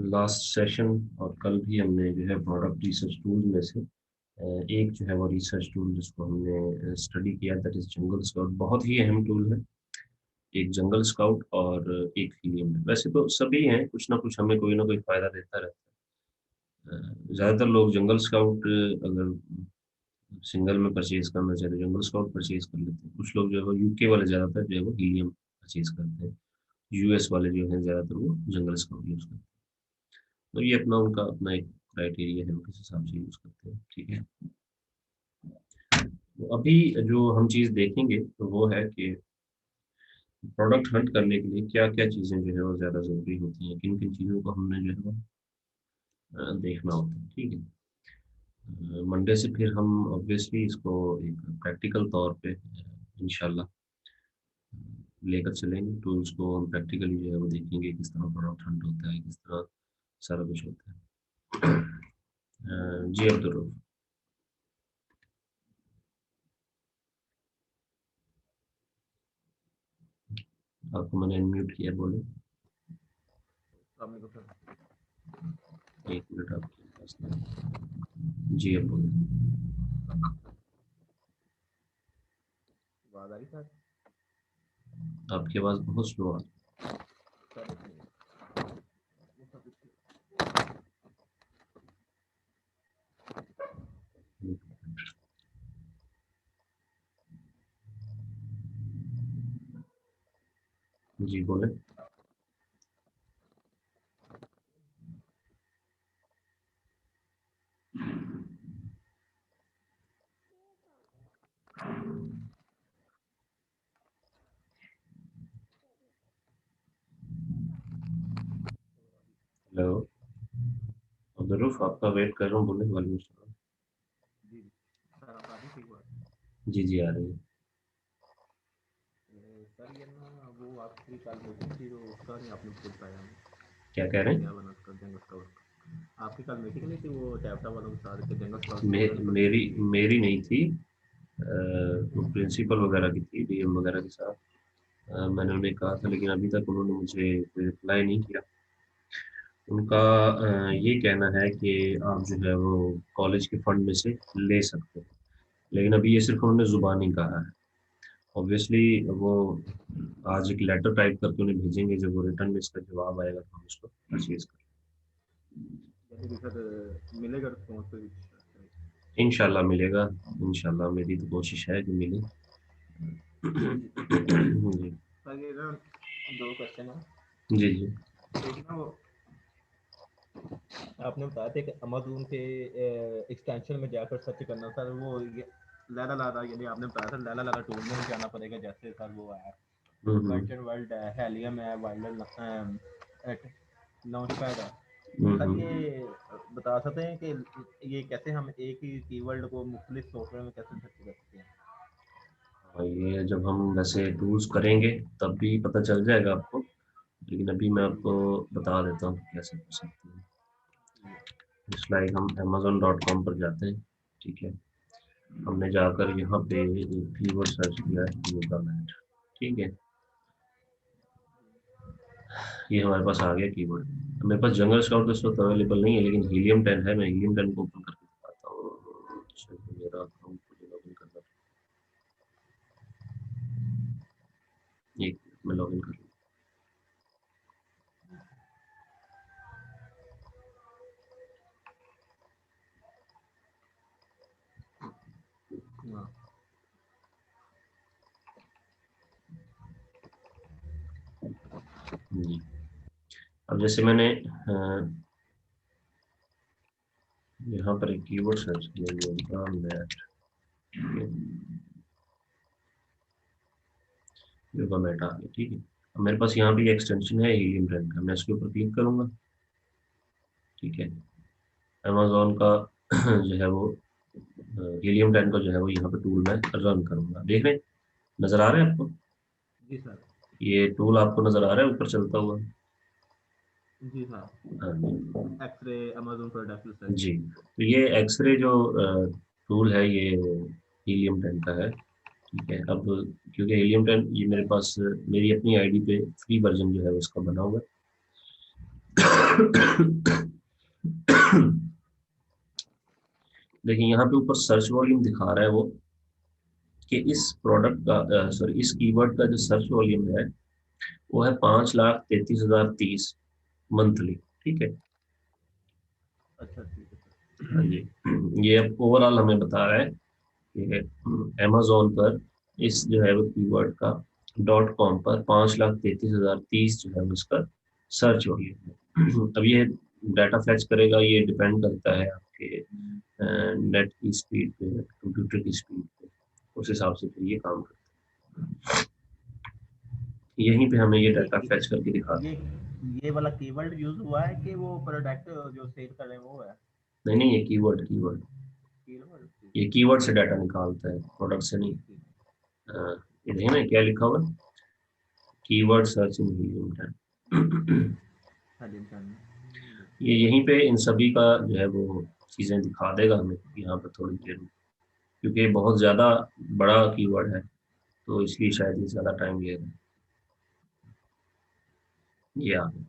Last session और कल भी हमने जो है प्रोडक्ट रिसर्च टूल में से एक जो है वो रिसर्च टूल जिसको हमने स्टडी किया, दैट इज जंगल स्काउट। बहुत ही अहम टूल है। एक जंगल स्काउट और एक हीलियम। वैसे तो सभी हैं, कुछ ना कुछ हमें कोई ना कोई फायदा देता रहता है। ज़्यादातर लोग जंगल स्काउट अगर सिंगल में परचेज करना चाहते हैं जंगल स्काउट परचेज कर लेते हैं। कुछ लोग जो है वो यूके वाले ज़्यादातर जो है वो हीलियम परचेज करते हैं। यूएस वाले जो हैं ज़्यादातर वो जंगल स्काउट यूज़ करते हैं। तो ये अपना उनका अपना एक क्राइटेरिया है, वो किस हिसाब से यूज़ करते हैं। ठीक है, तो अभी जो हम चीज़ देखेंगे तो वो है कि प्रोडक्ट हंट करने के लिए क्या क्या चीज़ें जो है वो ज़्यादा ज़रूरी होती हैं, किन किन चीज़ों को हमने जो है वो देखना होता है। ठीक है, मंडे से फिर हम ऑब्वियसली इसको एक प्रैक्टिकल तौर पे इंशाल्लाह लेकर चलेंगे। टूल्स को हम प्रैक्टिकली जो है वो देखेंगे किस तरह प्रोडक्ट हंट होता है, किस तरह सारा कुछ होता है। जी अब्दुल रऊफ, आपको मैंने अनम्यूट किया, बोले। एक मिनट आपके पास नहीं। जी अब बोले। आपकी आवाज़ बहुत स्लो आ रही है। जी बोले। हेलो अब्दुल रऊफ, आपका वेट कर रहा हूँ, बोले। वालेकुम सलाम। जी जी आ रही है। सर ये ना वो आपकी कल मीटिंग थी तो उसका नहीं आपने खुद पाया क्या कह रहे क्या हैं? बना उसका जंगल स्काउट आपकी कल मीटिंग नहीं थी वो टैपटा वालों के साथ के जंगल स्काउट मे, प्रोग्राम करने मेरी के लिए मेरी नहीं थी। वो प्रिंसिपल वगैरह की थी, डीएम वगैरह के साथ। मैंने उन्हें कहा था, लेकिन अभी तक उन्होंने मुझे कोई रिप्लाई नहीं किया। उनका ये कहना है कि आप जो है वो कॉलेज के फंड में से ले सकते हैं, लेकिन अभी ये सिर्फ उन्होंने ज़ुबानी कहा है। ऑब्वियसली वो आज एक लेटर टाइप करके उन्हें भेजेंगे, जब वो रिटर्न में इसका जवाब आएगा तो हम इसको परचेज कर जैसे कि सर मिलेगा रिस्पॉन्स तो इंशाल्लाह मिलेगा। इंशाल्लाह मेरी तो कोशिश है कि मिले। जी सर ये ना दो क्वेश्चन है जी जी। एक ना वो आपने बताया था कि अमेजोन के एक्सटेंशन में जाकर सर्च करना सर वो लैला लाला यानी आपने बताया था लैला लाला टूल में जाना पड़ेगा जैसे सर वो है वर्चुअल वर्ल्ड है हेलियम है वाइल्ड लॉन्च पैड है सर हम्म। ये बता सकते हैं कि ये कैसे हम एक ही कीवर्ड को मुख्तलिफ सॉफ्टवेयर में कैसे सर्च कर सकते हैं और ये जब हम वैसे टूल्स करेंगे तब भी पता चल जाएगा आपको, लेकिन अभी मैं आपको बता देता हूँ कि कैसे कर सकते हैं। इस लाइक हम amazon.com पर जाते हैं। ठीक है, हमने जाकर यहाँ पे कीवर्ड सर्च किया है योगा मैट। ठीक है, ये हमारे पास आ गया कीवर्ड। मेरे पास जंगल स्काउट इस वक्त अवेलेबल नहीं है, लेकिन हीलियम 10 है। मैं हीलियम 10 को ओपन करके दिखाता हूँ। अच्छा, तो मेरा अकाउंट मुझे लॉगिन करना है। एक मिनट में लॉगिन कर लूँ। हाँ जी, अब जैसे मैंने यहाँ पर एक कीवर्ड सर्च किया, योगा मैट। योगा मैट आ गया। ठीक है, अब मेरे पास यहाँ पे एक्सटेंशन है हीलियम 10 का। मैं इसके ऊपर क्लिक करूंगा। ठीक है, अमेजोन का जो है वो हीलियम 10 का जो है वो यहाँ पे टूल मैं रन करूंगा। देख रहे हैं, नजर आ रहे हैं आपको? जी सर ये टूल आपको नजर आ रहा है ऊपर चलता हुआ? जी सर हाँ जी। एक्सरे अमेजोन प्रोडक्ट रिसर्च जी, तो ये एक्सरे जो टूल है ये हीलियम 10 का है। ठीक है, अब क्योंकि हीलियम 10 ये मेरे पास मेरी अपनी आईडी पे फ्री वर्जन जो है उसका बना हुआ है। देखिए यहाँ पे ऊपर सर्च वॉल्यूम दिखा रहा है वो कि इस प्रोडक्ट का सॉरी इस कीवर्ड का जो सर्च वॉल्यूम है वो है 5,33,030 मंथली। ठीक है। अच्छा ठीक है सर। हाँ जी, ये ओवरऑल हमें बता रहा है कि अमेजोन पर इस जो है वो कीवर्ड का .com पर 5,33,030 जो है वो इसका सर्च वॉल्यूम है। अब ये डाटा फैच करेगा, ये डिपेंड करता है आपके नेट की स्पीड पे, कंप्यूटर की स्पीड पे, उस हिसाब से फिर ये काम करता है। यहीं पे हमें ये डाटा फैच करके दिखाता ये है। ये वाला कीवर्ड यूज हुआ है कि वो प्रोडक्ट जो सेल कर रहे हैं वो है नहीं नहीं, ये कीवर्ड कीवर्ड कीवर्ड। ये कीवर्ड से डाटा निकालता है, प्रोडक्ट से नहीं। ये देखिए ना क्या लिखा हुआ है, कीवर्ड सर्च इन हीलियम 10। हाँ जी हाँ जी। ये यहीं पे इन सभी का जो है वो चीज़ें दिखा देगा हमें यहाँ पर थोड़ी देर में, क्योंकि ये बहुत ज़्यादा बड़ा कीवर्ड है तो इसलिए शायद ये ज़्यादा टाइम लेगा। ये आ गया।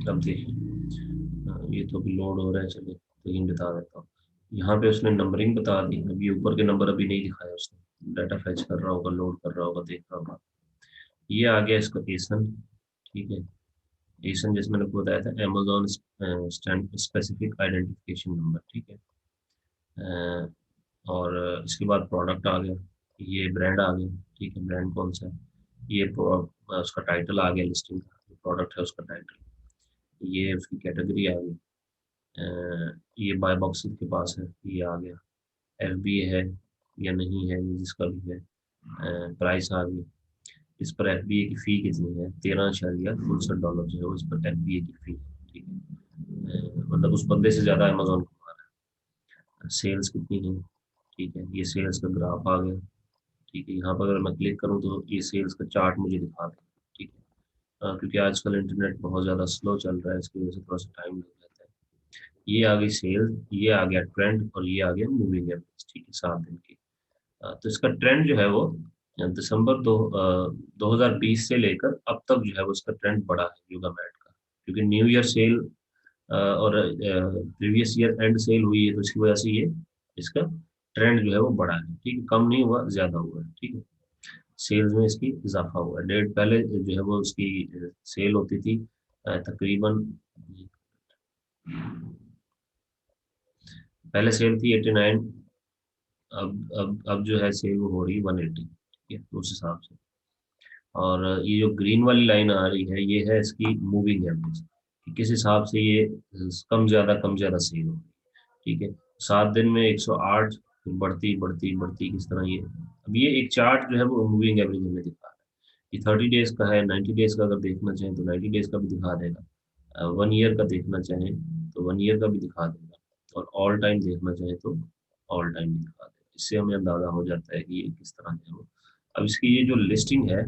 अब देखिए, ये तो अभी लोड हो रहा है, चलिए तो ये बता देता हूँ। यहाँ पे उसने नंबरिंग बता दी, अभी ऊपर के नंबर अभी नहीं दिखाया उसने, डाटा फैच कर रहा होगा, लोड कर रहा होगा, देख रहा होगा। ये आ गया इसका एसन। ठीक है, एसन जैसे मैंने आपको बताया था, अमेजोन स्पेसिफिक आइडेंटिफिकेशन नंबर। ठीक है। अ, और इसके बाद प्रोडक्ट आ गया, ये ब्रांड आ गया। ठीक है, ब्रांड कौन सा है, ये उसका टाइटल आ गया, लिस्टिंग का प्रोडक्ट है उसका टाइटल, ये उसकी कैटेगरी आ गई। ये बाय बॉक्सेस के पास है, ये आ गया। एफबी है या नहीं है, ये जिसका भी है। प्राइस आ गई, इस पर एफबीए की फ़ी कितनी है, $13.68 जो है वो इस पर एफबीए की फ़ी है। ठीक है। मतलब उस बंदे से ज़्यादा अमेजोन कमा रहा है। सेल्स कितनी है, ठीक है, ये सेल्स का ग्राफ आ गया। ठीक है, यहाँ पर अगर मैं क्लिक करूँ तो ये सेल्स का चार्ट मुझे दिखा देगा। ठीक है। क्योंकि आजकल इंटरनेट बहुत ज़्यादा स्लो चल रहा है, इसकी वजह से थोड़ा सा टाइम लग जाता है। ये आ गई सेल, ये आ गया ट्रेंड, और ये आ गया मूविंग एवरेज। ठीक है, 7 दिन की। तो इसका ट्रेंड जो है वो दिसंबर 2020 से लेकर अब तक जो है वो इसका ट्रेंड बढ़ा है योगामेट का, क्योंकि न्यू ईयर सेल और प्रीवियस ईयर एंड सेल हुई है, तो इसकी वजह से ये इसका ट्रेंड जो है वो बढ़ा है। ठीक है, कम नहीं हुआ, ज्यादा हुआ है। ठीक है, सेल्स में इसकी इजाफा हुआ है। डेट पहले जो है वो उसकी सेल होती थी तकरीबन, पहले सेल थी 89, अब जो है सेल वो हो रही है 180। ठीक है, तो उस हिसाब से। और ये जो ग्रीन वाली लाइन आ रही है, ये है इसकी मूविंग एवरेज, कि किस हिसाब से ये कम ज्यादा सेल हो रही है। ठीक है, 7 दिन में 108, फिर बढ़ती बढ़ती बढ़ती किस तरह ये। अब ये एक चार्ट जो है वो मूविंग एवरेज हमें दिखा रहा है। ये 30 डेज का है, 90 डेज का अगर देखना चाहें तो 90 डेज का भी दिखा देगा, 1 ईयर का देखना चाहें तो 1 ईयर का भी दिखा देगा, और ऑल टाइम देखना चाहें तो ऑल टाइम भी दिखा देगा। इससे हमें अंदाजा हो जाता है कि ये किस तरह है वो। अब इसकी ये जो लिस्टिंग है,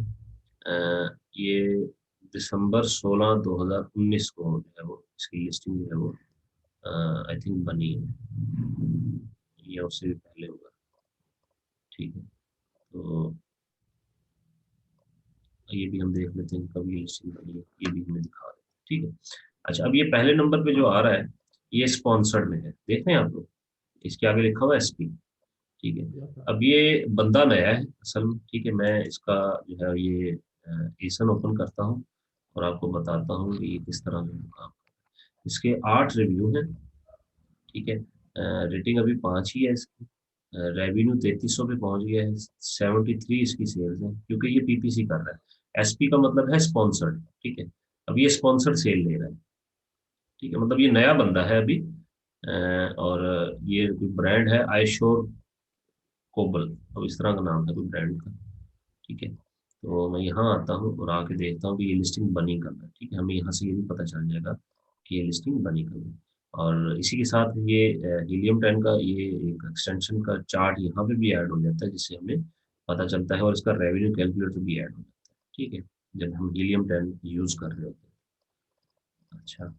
ये दिसंबर 16 2019 को जो है वो इसकी लिस्टिंग जो है वो आई थिंक बनी है, या उससे भी पहले होगा। ठीक है, तो ये भी हम देख लेते हैं कब ये लिस्टिंग बनी है, ये भी हमें दिखा देते हैं। ठीक है। अच्छा, अब ये पहले नंबर पे जो आ रहा है, ये स्पॉन्सर्ड में है, देख रहे हैं आप लोग, इसके आगे लिखा हुआ है एसपी। ठीक है, अब ये बंदा नया है असल में। ठीक है, मैं इसका जो है ये एसन ओपन करता हूँ और आपको बताता हूँ कि ये किस तरह से काम। इसके 8 रिव्यू हैं। ठीक है, रेटिंग अभी 5 ही है इसकी। रेवेन्यू 3300 पे पहुंच गया है, 73 इसकी सेल्स है, क्योंकि ये पीपीसी कर रहा है। एसपी का मतलब है स्पॉन्सर्ड। ठीक है, अब ये स्पॉन्सर्ड सेल ले रहा है। ठीक है, मतलब ये नया बंदा है अभी। और ये ब्रांड है आईशोर कोबल, अब इस तरह का नाम है कोई ब्रांड का। ठीक है, तो मैं यहाँ आता हूँ और आके देखता हूँ कि ये लिस्टिंग बनी कब है। ठीक है, हमें यहाँ से ये भी पता चल जाएगा कि ये लिस्टिंग बनी कब है। और इसी के साथ ये हीलियम 10 का ये एक एक्सटेंशन का चार्ट यहाँ पे भी ऐड हो जाता है, जिससे हमें पता चलता है, और इसका रेवेन्यू कैलकुलेटर भी ऐड हो जाता है। ठीक है, जब हम हीलियम 10 यूज़ कर रहे होते हैं। अच्छा,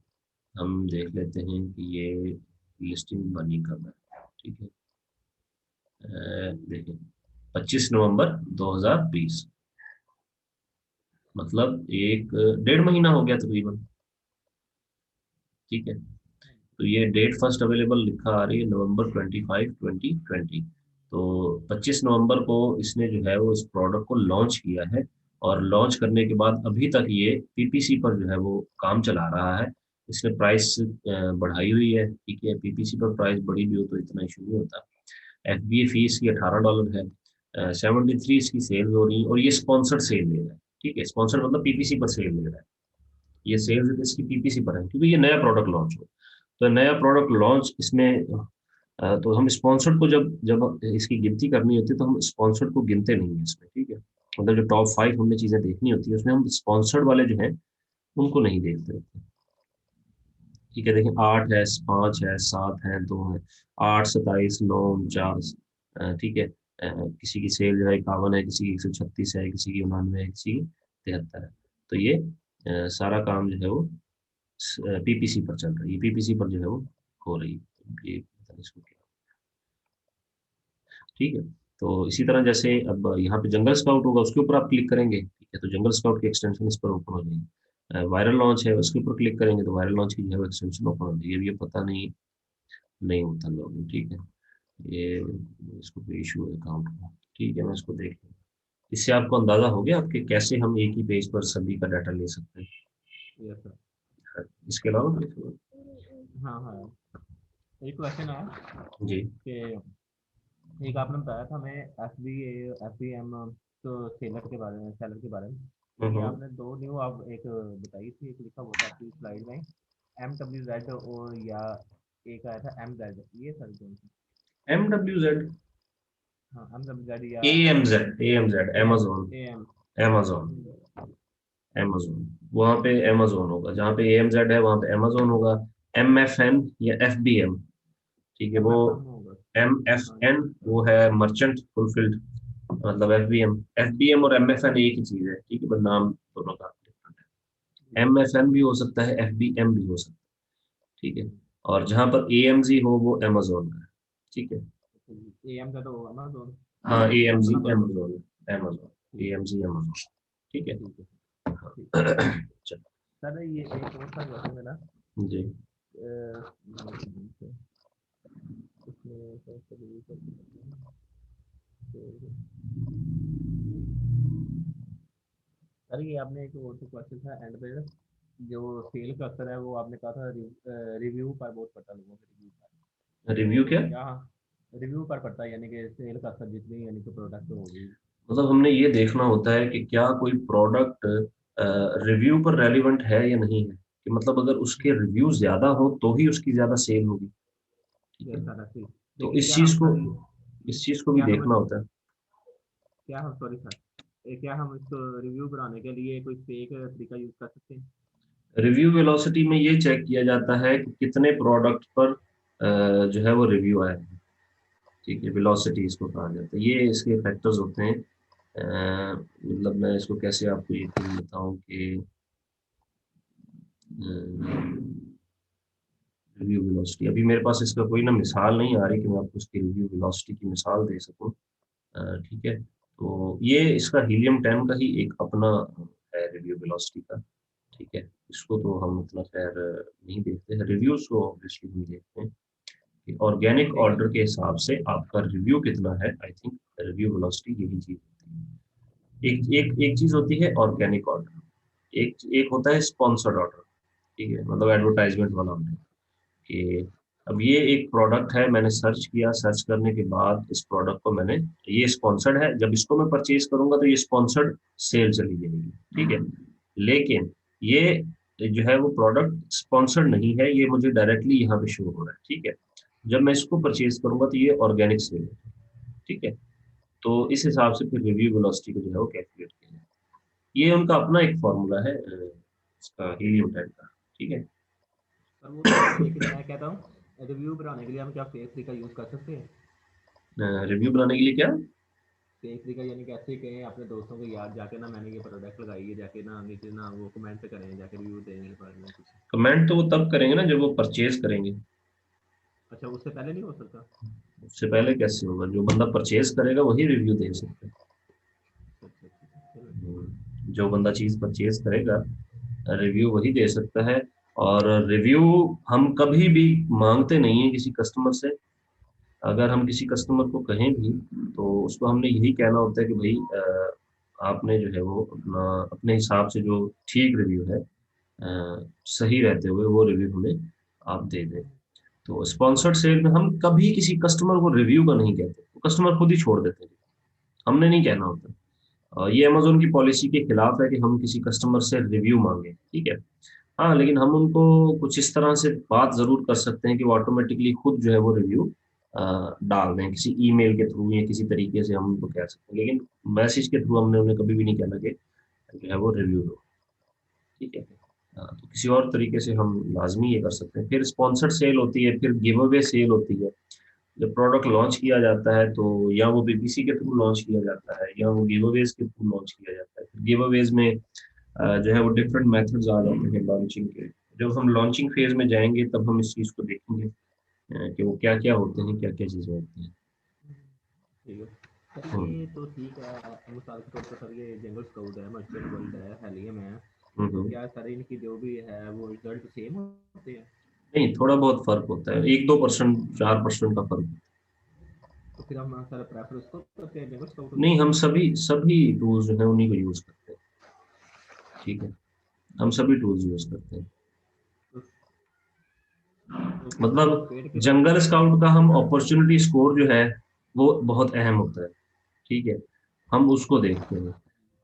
हम देख लेते हैं कि ये लिस्टिंग बनी कब है। ठीक है, देखिए 25 नवंबर 2020, मतलब एक 1.5 महीना हो गया तकरीबन। ठीक है, तो ये डेट फर्स्ट अवेलेबल लिखा आ रही है November 25, 2020। तो 25 नवंबर को इसने जो है वो इस प्रोडक्ट को लॉन्च किया है, और लॉन्च करने के बाद अभी तक ये पीपीसी पर जो है वो काम चला रहा है। इसने प्राइस बढ़ाई हुई है। ठीक है, पीपीसी पर प्राइस बढ़ी भी हो तो इतना इशू नहीं होता। एफबीए फीस की $18 है। 73 इसकी सेल हो रही है, और ये स्पॉन्सर्ड सेल ले रहा है। ठीक है, स्पॉन्सर्ड मतलब पीपीसी पर सेल ले रहा है। ये सेल्स इसकी पीपीसी पर है, क्योंकि ये नया प्रोडक्ट लॉन्च हो। तो नया प्रोडक्ट लॉन्च इसमें तो हम स्पॉन्सर्ड को जब जब इसकी गिनती करनी होती है तो हम स्पॉन्सर्ड को गिनते नहीं है इसमें। ठीक है, मतलब जो टॉप 5 हमने चीजें देखनी होती है उसमें हम स्पॉन्सर्ड वाले जो हैं उनको नहीं देखते होते। ठीक है, देखिए 8 है, 5 है, 7 है, 2 है, 8, 27, 9, 49। ठीक है, किसी की सेल जो है 51 है, किसी की 136 है, किसी की 99 है, किसी की 73 है। तो ये सारा काम जो है वो पीपीसी पर चल रही है, पीपीसी पर जो है वो हो रही है। ये पता नहीं इसको क्या। ठीक है, तो इसी तरह जैसे अब यहाँ पे जंगल स्काउट होगा, उसके ऊपर आप क्लिक करेंगे। ठीक है, तो जंगल स्काउट की एक्सटेंशन इस पर ओपन हो जाएगी। वायरल लॉन्च है, उसके ऊपर क्लिक करेंगे तो वायरल लॉन्च की जो है एक्सटेंशन ओपन हो जाएगी। अब ये पता नहीं नहीं होता लॉगिन। ठीक है, ये इसको कोई इशू है अकाउंट का। ठीक है, मैं इसको देख लूँ। इससे आपको अंदाजा हो गया आपके कैसे हम एक ही पेज पर सभी का डाटा ले सकते हैं। Yes sir. हाँ, इसके अलावा हाँ हाँ, एक क्वेश्चन है जी। कि एक आपने बताया था हमें एफ बी एम, तो सेलर के बारे में, सेलर के बारे में। तो ये हम्म। आपने दो न्यू आप एक बताई थी, एक लिखा हुआ था आपकी स्लाइड में MWZ, और या एक आया था MZ, ये सर कौन सी? MWZ, हाँ, MWZ या AMZ, AM Amazon, AM। Amazon, Amazon। वहाँ पे Amazon होगा, जहाँ पे AMZ है वहाँ पे Amazon होगा। MFN या FBM, ठीक है, वो MFM होगा। हाँ MFN वो है मर्चेंट फुलफिल्ड, मतलब FBM और MFN एक ही चीज है। ठीक है, पर नाम दोनों का डिफरेंट है। MFN भी हो सकता है, FBM भी हो सकता है। ठीक है, और जहाँ पर AMZ हो वो Amazon का है। ठीक है, AM का तो होगा ना, तो हाँ वो AMZ अपना बना। Amazon, Amazon, ठीक है, AMZ Amazon। ठीक है। ठीक है, हाँ। ठीक। चलो। सर ये एक और सा क्वेश्चन मेरा, जी। इसमें सर ये आपने एक और क्वेश्चन था एंड पे, जो सेल का असर है वो आपने कहा था रिव्यू पर बहुत पड़ता है, लोगों के रिव्यू पर। रिव्यू तो क्या? क्या रिव्यू पर पड़ता है, यानी कि सेल का असर जितनी यानी कि प्रोडक्ट होगी। मतलब हमने ये देखना होता है कि क्या कोई प्रोडक्ट रिव्यू पर रेलिवेंट है या नहीं है, कि मतलब अगर उसके रिव्यू ज्यादा हो तो ही उसकी ज्यादा सेल होगी। ठीक ये है, सारा चीज, तो लेकिन इस चीज को सर इस चीज को भी क्या हम देखना होता है। क्या हम सॉरी सर, क्या हम इसको रिव्यू बढ़ाने के लिए कोई फेक तरीका यूज कर सकते हैं? रिव्यू वेलोसिटी में ये चेक किया जाता है कि कितने प्रोडक्ट पर जो है वो रिव्यू आए हैं। ठीक है, वेलोसिटी इसको कहा जाता है। ये इसके फैक्टर्स होते हैं। मतलब मैं इसको कैसे आपको यकीन बताऊं कि रिव्यू वेलोसिटी, अभी मेरे पास इसका कोई ना मिसाल नहीं आ रही कि मैं आपको उसकी रिव्यू वेलोसिटी की मिसाल दे सकूं। ठीक है, तो ये इसका हीलियम 10 का ही एक अपना है रिव्यू वेलोसिटी का। ठीक है, इसको तो हम उतना खैर नहीं देखते हैं, रिव्यूज को ऑब्वियसली हम देखते हैं कि ऑर्गेनिक ठीक है। ऑर्डर के हिसाब से आपका रिव्यू कितना है। आई थिंक रिव्यू वेलोसिटी यही चीज होती है। एक एक एक चीज होती है ऑर्गेनिक ऑर्डर, एक एक होता है स्पॉन्सर्ड ऑर्डर। ठीक है, मतलब एडवर्टाइजमेंट वाला ऑर्डर, कि अब ये एक प्रोडक्ट है, मैंने सर्च किया, सर्च करने के बाद इस प्रोडक्ट को मैंने, ये स्पॉन्सर्ड है, जब इसको मैं परचेज करूंगा तो ये स्पॉन्सर्ड सेल चली जाएगी। ठीक है, लेकिन ये जो है वो प्रोडक्ट स्पॉन्सर्ड नहीं है, ये मुझे डायरेक्टली यहाँ पे शो हो रहा है, ठीक है। जब मैं इसको परचेज करूंगा तो ये ऑर्गेनिक सेल है, ठीक है। तो इस हिसाब से फिर रिव्यू वेलोसिटी को जो है वो कैलकुलेट किया जाए। ये उनका अपना एक फॉर्मूला है इसका हीलियम टैग का, ठीक है। सर वो तो लेकिन मैं कहता हूँ रिव्यू बनाने के लिए हम क्या फेक थ्री का यूज़ कर सकते हैं? रिव्यू बनाने के लिए क्या? फेक थ्री का यानी कि ऐसे ही कहें अपने दोस्तों को याद जाके ना मैंने ये प्रोडक्ट लगाई है, जाके ना नीचे ना वो कमेंट करें, जाके रिव्यू देने के बारे में कुछ। कमेंट तो वो तब करेंगे ना जब वो परचेज करेंगे। अच्छा, उससे पहले नहीं हो सकता? उससे पहले कैसे होगा? जो बंदा परचेज करेगा वही रिव्यू दे सकता है। अच्छा अच्छा, चलो। जो बंदा चीज परचेज करेगा रिव्यू वही दे सकता है। और रिव्यू हम कभी भी मांगते नहीं है किसी कस्टमर से। अगर हम किसी कस्टमर को कहें भी तो उसको हमने यही कहना होता है कि भाई आपने जो है वो अपना अपने हिसाब से जो ठीक रिव्यू है सही रहते हुए वो रिव्यू हमें आप दे दें। तो स्पॉन्सर्ड सेल में हम कभी किसी कस्टमर को रिव्यू का नहीं कहते, कस्टमर खुद ही छोड़ देते हैं, हमने नहीं कहना होता। ये अमेज़न की पॉलिसी के खिलाफ है कि हम किसी कस्टमर से रिव्यू मांगे, ठीक है। हाँ, लेकिन हम उनको कुछ इस तरह से बात ज़रूर कर सकते हैं कि वो ऑटोमेटिकली खुद जो है वो रिव्यू डाल दें, किसी ईमेल के थ्रू या किसी तरीके से हम उनको कह सकते हैं। लेकिन मैसेज के थ्रू हमने उन्हें कभी भी नहीं कहना कि जो है वो रिव्यू दो, ठीक है। तो किसी और तरीके से हम लाज़मी ये कर सकते हैं। फिर स्पॉन्सर्ड सेल होती है, फिर गिव अवे सेल होती है। जब प्रोडक्ट लॉन्च किया जाता है तो या वो बीपीसी के थ्रू लॉन्च किया जाता है या वो गिव अवेज के थ्रू लॉन्च किया जाता है। फिर गिव अवेज में जो है वो डिफरेंट मेथड्स आ जाते हैं लॉन्चिंग के। जब हम लॉन्चिंग फेज में जाएंगे तब हम इस चीज़ को देखेंगे कि वो क्या क्या होते हैं, क्या क्या चीज़ें होती हैं। ठीक है सर, हम्म ये तो ठीक है। मिसाल के तौर पर सर ये जंगल स्काउट है, मर्चेंट वर्ल्ड है, हेलियम है, तो हम्म। क्या सर इनकी जो भी है वो रिजल्ट सेम होते हैं? नहीं, थोड़ा बहुत फर्क होता है, 1-2%, 4% का फर्क। तो फिर हम सर प्रेफर उसको करते हैं, जंगल स्काउट को? नहीं, हम सभी सभी टूल्स जो है उन्हीं को यूज करते हैं, ठीक है। हम सभी टूल्स यूज करते हैं। तो, तो फिर सर वो मतलब पेड के जंगल स्काउट का हम अपॉर्चुनिटी स्कोर जो है वो बहुत अहम होता है, ठीक है। हम उसको देखते हैं।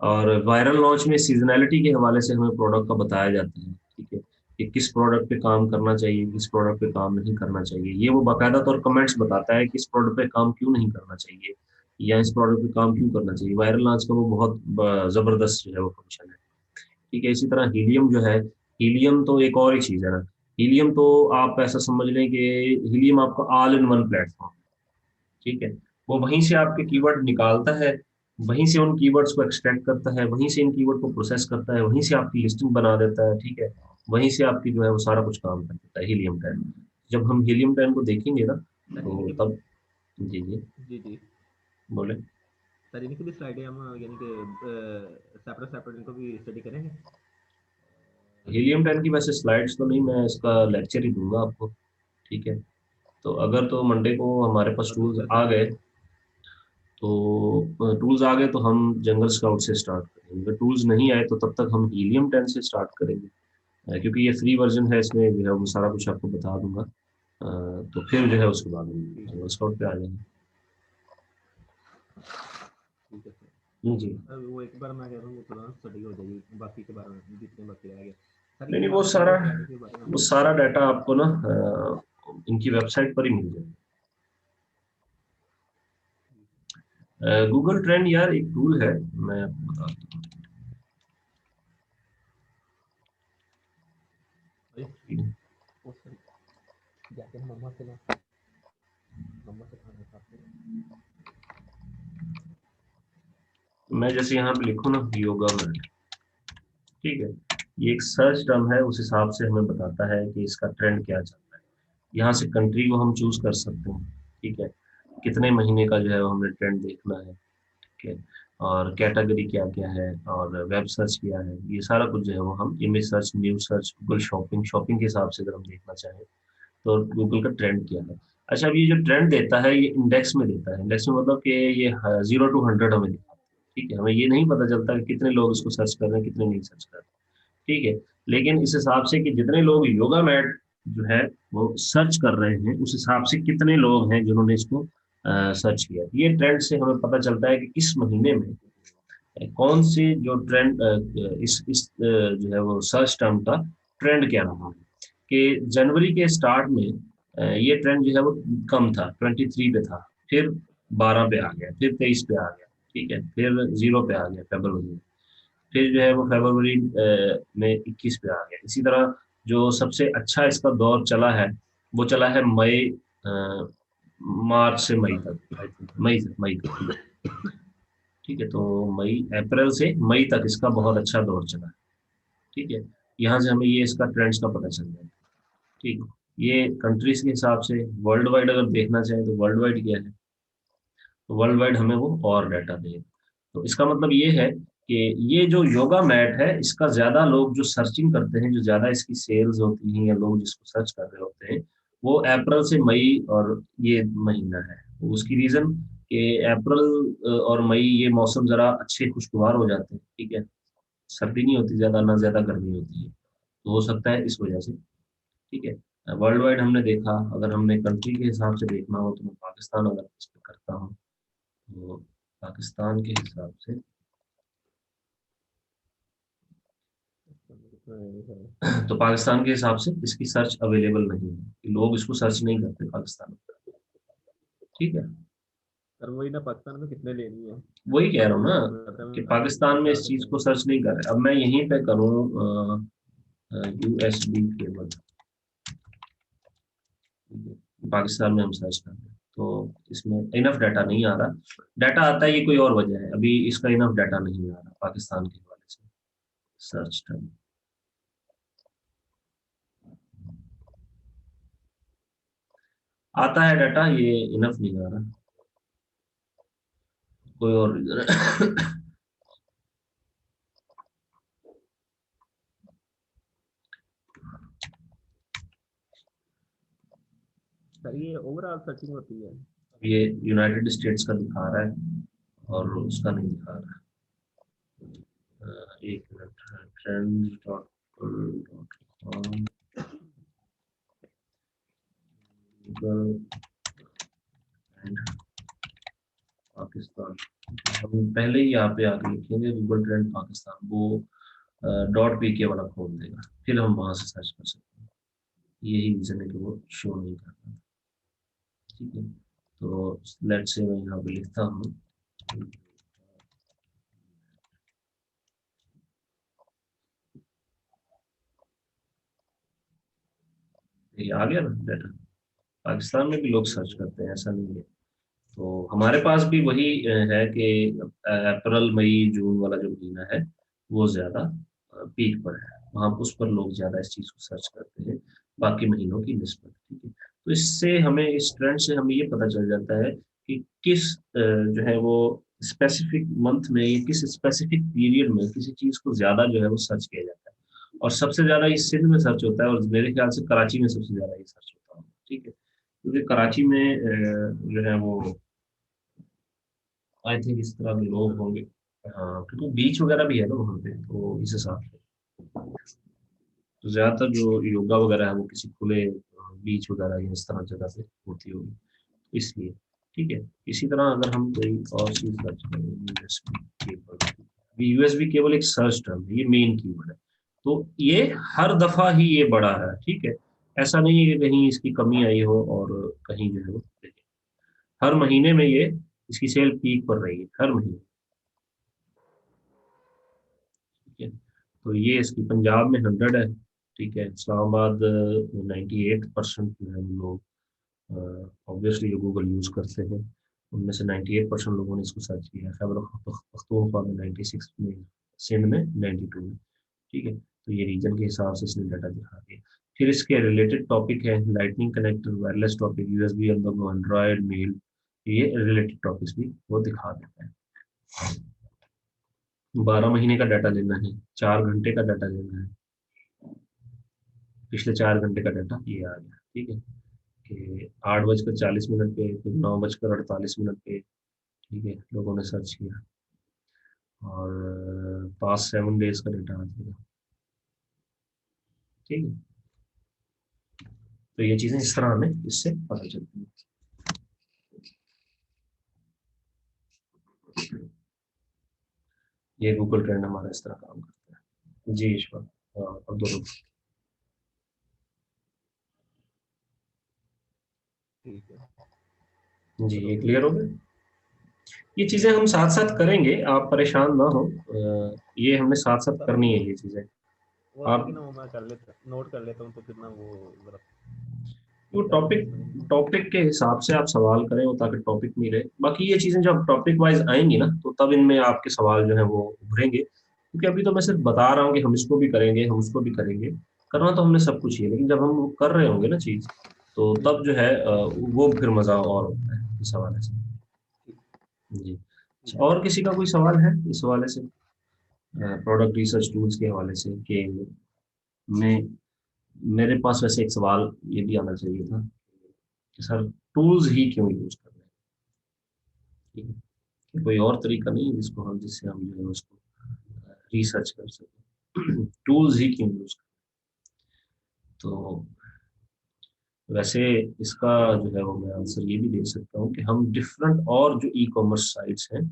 और वायरल लॉन्च में सीजनैलिटी के हवाले से हमें प्रोडक्ट का बताया जाता है, ठीक है, कि किस प्रोडक्ट पे काम करना चाहिए, किस प्रोडक्ट पे काम नहीं करना चाहिए। ये वो बाकायदा तौर कमेंट्स बताता है कि इस प्रोडक्ट पे काम क्यों नहीं करना चाहिए या इस प्रोडक्ट पे काम क्यों करना चाहिए। वायरल लॉन्च का वो बहुत जबरदस्त जो है वो फंक्शन है, ठीक है। इसी तरह हीलियम जो है, हीलियम तो एक और ही चीज है ना। हीलियम तो आप ऐसा समझ लें कि हीलियम आपका ऑल इन वन प्लेटफॉर्म, ठीक है। वो वहीं से आपके कीवर्ड निकालता है, वहीं से उन कीवर्ड्स को एक्सट्रैक्ट करता है, वहीं से इन कीवर्ड को प्रोसेस करता है, वहीं से आपकी लिस्टिंग बना देता है, ठीक है। वहीं से आपकी जो है वो सारा कुछ काम कर देता है हीलियम 10। जब हम हीलियम 10 को देखेंगे ना सर तो इनकी भी, तब जी जी जी जी, बोले। सर इनकी भी स्लाइडें हम यानी कि सेपरेट सेपरेट इनको भी स्टडी करेंगे? हीलियम 10 की वैसे स्लाइड्स तो नहीं, मैं इसका लेक्चर ही दूंगा आपको, ठीक है। तो अगर तो मंडे को हमारे पास और टूल्स दूसरा आ सर? गए तो टूल्स आ गए तो हम जंगल स्काउट से स्टार्ट करेंगे। अगर टूल्स नहीं आए तो तब तक हम हीलियम 10 से स्टार्ट करेंगे। क्योंकि ये फ्री वर्जन है, इसमें जो है वो सारा कुछ आपको बता दूंगा। तो फिर जो है उसके बाद हम ठीक है जंगल स्काउट पे आ जाएंगे। ठीक है सर। जी। सर वो एक बार मैं कह रहा हूँ वो थोड़ा स्टडी हो जाएगी बाकी के बारे में जितने बाकी रह गए। सर नहीं ये नहीं, वो हमारे सारा गूगल ट्रेंड के बारे में वो हम सारा डाटा आपको ना इनकी वेबसाइट पर ही मिल जाएगा। गूगल ट्रेंड यार एक टूल है, मैं आपको बताता अरे हूँ। वो सर जाके हम मम्मा से ना, मम्मा से खाना खाते हैं। मैं जैसे यहाँ पे लिखूँ ना योगा मैट, ठीक है। ये एक सर्च टर्म है, उस हिसाब से हमें बताता है कि इसका ट्रेंड क्या चल रहा है। यहाँ से कंट्री को हम चूज कर सकते हैं, ठीक है। कितने महीने का जो है वो हमें ट्रेंड देखना है, ठीक है। और कैटेगरी क्या क्या है और वेब सर्च क्या है, ये सारा कुछ जो है वो हम image search, news search, Google shopping, shopping के हिसाब से अगर हम देखना चाहें तो गूगल का ट्रेंड क्या है। अच्छा, अब ये जो ट्रेंड देता है ये इंडेक्स में देता है। इंडेक्स में मतलब कि ये 0 to 100 हमें दिखाता है, ठीक है। हमें ये नहीं पता चलता कि कितने लोग इसको सर्च कर रहे हैं, कितने नहीं सर्च कर रहे हैं, ठीक है। लेकिन इस हिसाब से कि जितने लोग योगा मैट जो है वो सर्च कर रहे हैं, उस हिसाब से कितने लोग हैं जिन्होंने इसको सर्च किया। ये ट्रेंड से हमें पता चलता है कि इस महीने में कौन सी जो ट्रेंड इस जो है वो सर्च टर्म का ट्रेंड क्या रहा है कि जनवरी के स्टार्ट में ये ट्रेंड जो है वो कम था, 23 पे था, फिर 12 पे आ गया, फिर 23 पे आ गया, ठीक है, फिर 0 पे आ गया फरवरी में, फिर जो है वो फरवरी में 21 पे आ गया। इसी तरह जो सबसे अच्छा इसका दौर चला है वो चला है मई, मार्च से मई तक, आई थिंक मई तक, ठीक है। तो मई, अप्रैल से मई तक इसका बहुत अच्छा दौर चला है, ठीक है। यहाँ से हमें ये इसका ट्रेंड्स का पता चल जाता है, ठीक है। ये कंट्रीज के हिसाब से वर्ल्ड वाइड अगर देखना चाहें तो वर्ल्ड वाइड क्या है, तो वर्ल्ड वाइड हमें वो और डाटा देगा। तो इसका मतलब ये है कि ये जो योगा मैट है इसका ज्यादा लोग जो सर्चिंग करते हैं, जो ज्यादा इसकी सेल्स होती हैं या लोग जिसको सर्च कर रहे होते हैं, वो अप्रैल से मई और ये महीना है। तो उसकी रीजन कि अप्रैल और मई ये मौसम जरा अच्छे खुशगवार हो जाते हैं, ठीक है, सर्दी नहीं होती ज्यादा, ना ज्यादा गर्मी होती है, तो हो सकता है इस वजह से, ठीक है। वर्ल्ड वाइड हमने देखा, अगर हमने कंट्री के हिसाब से देखना हो तो मैं पाकिस्तान अगर इस पे करता हूँ, तो पाकिस्तान के हिसाब से तो पाकिस्तान के हिसाब से इसकी सर्च अवेलेबल नहीं है, लोग इसको सर्च नहीं करते पाकिस्तान में, ठीक है। सर वही ना, पाकिस्तान में कितने लेनी है, वही कह रहा हूँ वही ना तो करते कि हैं पाकिस्तान में इस चीज को सर्च नहीं कर रहे। अब मैं यहीं पे करूँ यूएसडी केबल, पाकिस्तान में हम सर्च कर रहे हैं तो इसमें इनफ डाटा नहीं आ रहा, डाटा आता है ये कोई और वजह है, अभी इसका इनफ डाटा नहीं आ रहा पाकिस्तान के हवाले से सर्च टाइम। आता है डाटा, ये इनफ नहीं आ रहा, कोई और रीजन सर ये ओवरऑल सर्चिंग होती है। ये यूनाइटेड स्टेट्स का दिखा रहा है और उसका नहीं दिखा रहा। एक minute, trend dot com, Google and Pakistan, हम पहले ही यहाँ पे आके लिखेंगे गूगल ट्रेंड पाकिस्तान, वो डॉट पी के वाला खोल देगा, फिर हम वहां से सर्च कर सकते हैं। यही रीजन है कि वो शो नहीं कर रहा, ठीक है। तो लेट्स से मैं यहाँ पे लिखता हूँ, ये आ गया ना डाटा। पाकिस्तान में भी लोग सर्च करते हैं, ऐसा नहीं है। तो हमारे पास भी वही है कि अप्रैल मई जून वाला जो महीना है वो ज्यादा पीक पर है, वहाँ उस पर लोग ज्यादा इस चीज को सर्च करते हैं बाकी महीनों की निस्बत, ठीक है। तो इससे हमें, इस ट्रेंड से हमें ये पता चल जाता है कि किस जो है वो स्पेसिफिक मंथ में या किस स्पेसिफिक पीरियड में किसी चीज को ज्यादा जो है वो सर्च किया जाता है। और सबसे ज्यादा इस सिंध में सर्च होता है, और मेरे ख्याल से कराची में सबसे ज्यादा ये सर्च होता है, ठीक है, क्योंकि कराची में जो है वो आई थिंक इस तरह के लोग होंगे, हाँ, क्योंकि बीच वगैरह भी है ना वहाँ पे, तो इस हिसाब से तो ज्यादातर जो योगा वगैरह है वो किसी खुले बीच वगैरह या इस तरह जगह पे होती होगी, तो इसलिए, ठीक है। इसी तरह अगर हम कोई और चीज सर्च करें, यूएसबी केबल, यूएसबी केबल एक सर्च टर्म है, ये मेन कीवर्ड है, तो ये हर दफा ही ये बढ़ा है, ठीक है। ऐसा नहीं है कि कहीं इसकी कमी आई हो और कहीं जो है वो, हर महीने में ये इसकी सेल पीक पर रही है हर महीने, ठीक है। तो ये इसकी पंजाब में 100 है, ठीक है। इस्लामाबाद 98% जो है वो लोग ऑब्वियसली जो गूगल यूज करते हैं उनमें से 98% लोगों ने इसको सर्च किया है। खैबर पख्तूनख्वा में 96 में, सिंध में 92 में, ठीक है। तो ये रीजन के हिसाब से इसने डाटा दिखा दिया। फिर इसके रिलेटेड टॉपिक है lightning connector, wireless topic, USB, android, mail, ये रिलेटेड टॉपिक्स भी वो दिखा देता है। 12 महीने का डाटा लेना है, 4 घंटे का डाटा लेना है, पिछले 4 घंटे का डाटा ये आ गया, ठीक है, कि 8 बजकर 40 मिनट पे, फिर 9 बजकर 48 मिनट पे, ठीक है, लोगों ने सर्च किया, और पास्ट 7 डेज का डाटा आ जाएगा, ठीक है। तो ये चीजें इस तरह हमें इससे पता चलती हैं। ये गूगल ट्रेंड हमारा इस तरह काम करता है। जी ईश्वर, अब दोनों। ठीक है, जी, चलो ये फिर। क्लियर हो गया। ये चीजें हम साथ साथ करेंगे, आप परेशान ना हो। ये हमने साथ साथ सर करनी है ये चीजें। वो असल की आप ना वो मैं कर लेता, नोट कर लेता हूँ, तो फिर ना वो जरा वो टाइम टॉपिक वेस्ट नहीं होगा। टॉपिक के हिसाब से आप सवाल करें, वो ताकि टॉपिक नहीं रहे। बाकी ये चीजें जब टॉपिक वाइज आएंगी ना, तो तब इनमें आपके सवाल जो है वो उभरेंगे। क्योंकि अभी तो मैं सिर्फ बता रहा हूँ कि हम इसको भी करेंगे, हम उसको भी करेंगे। करना तो हमने सब कुछ ही है, लेकिन जब हम वो कर रहे होंगे ना चीज, तो तब जो है वो फिर मजा और होता है इस हवाले से। ठीक। जी। ठीक अच्छा, है और सर। किसी का कोई सवाल है इस हवाले से, प्रोडक्ट रिसर्च टूल्स के हवाले से? कि मैं मेरे पास वैसे एक सवाल ये भी आना चाहिए था कि सर, टूल्स ही क्यों यूज कर रहे हैं? ठीक है, कि कोई और तरीका नहीं है जिसको हम, जिससे हम जो है उसको रिसर्च कर सकें। टूल्स ही क्यों यूज कर? तो वैसे इसका जो है वो मैं आंसर ये भी दे सकता हूँ कि हम डिफरेंट और जो ई कॉमर्स साइट्स हैं,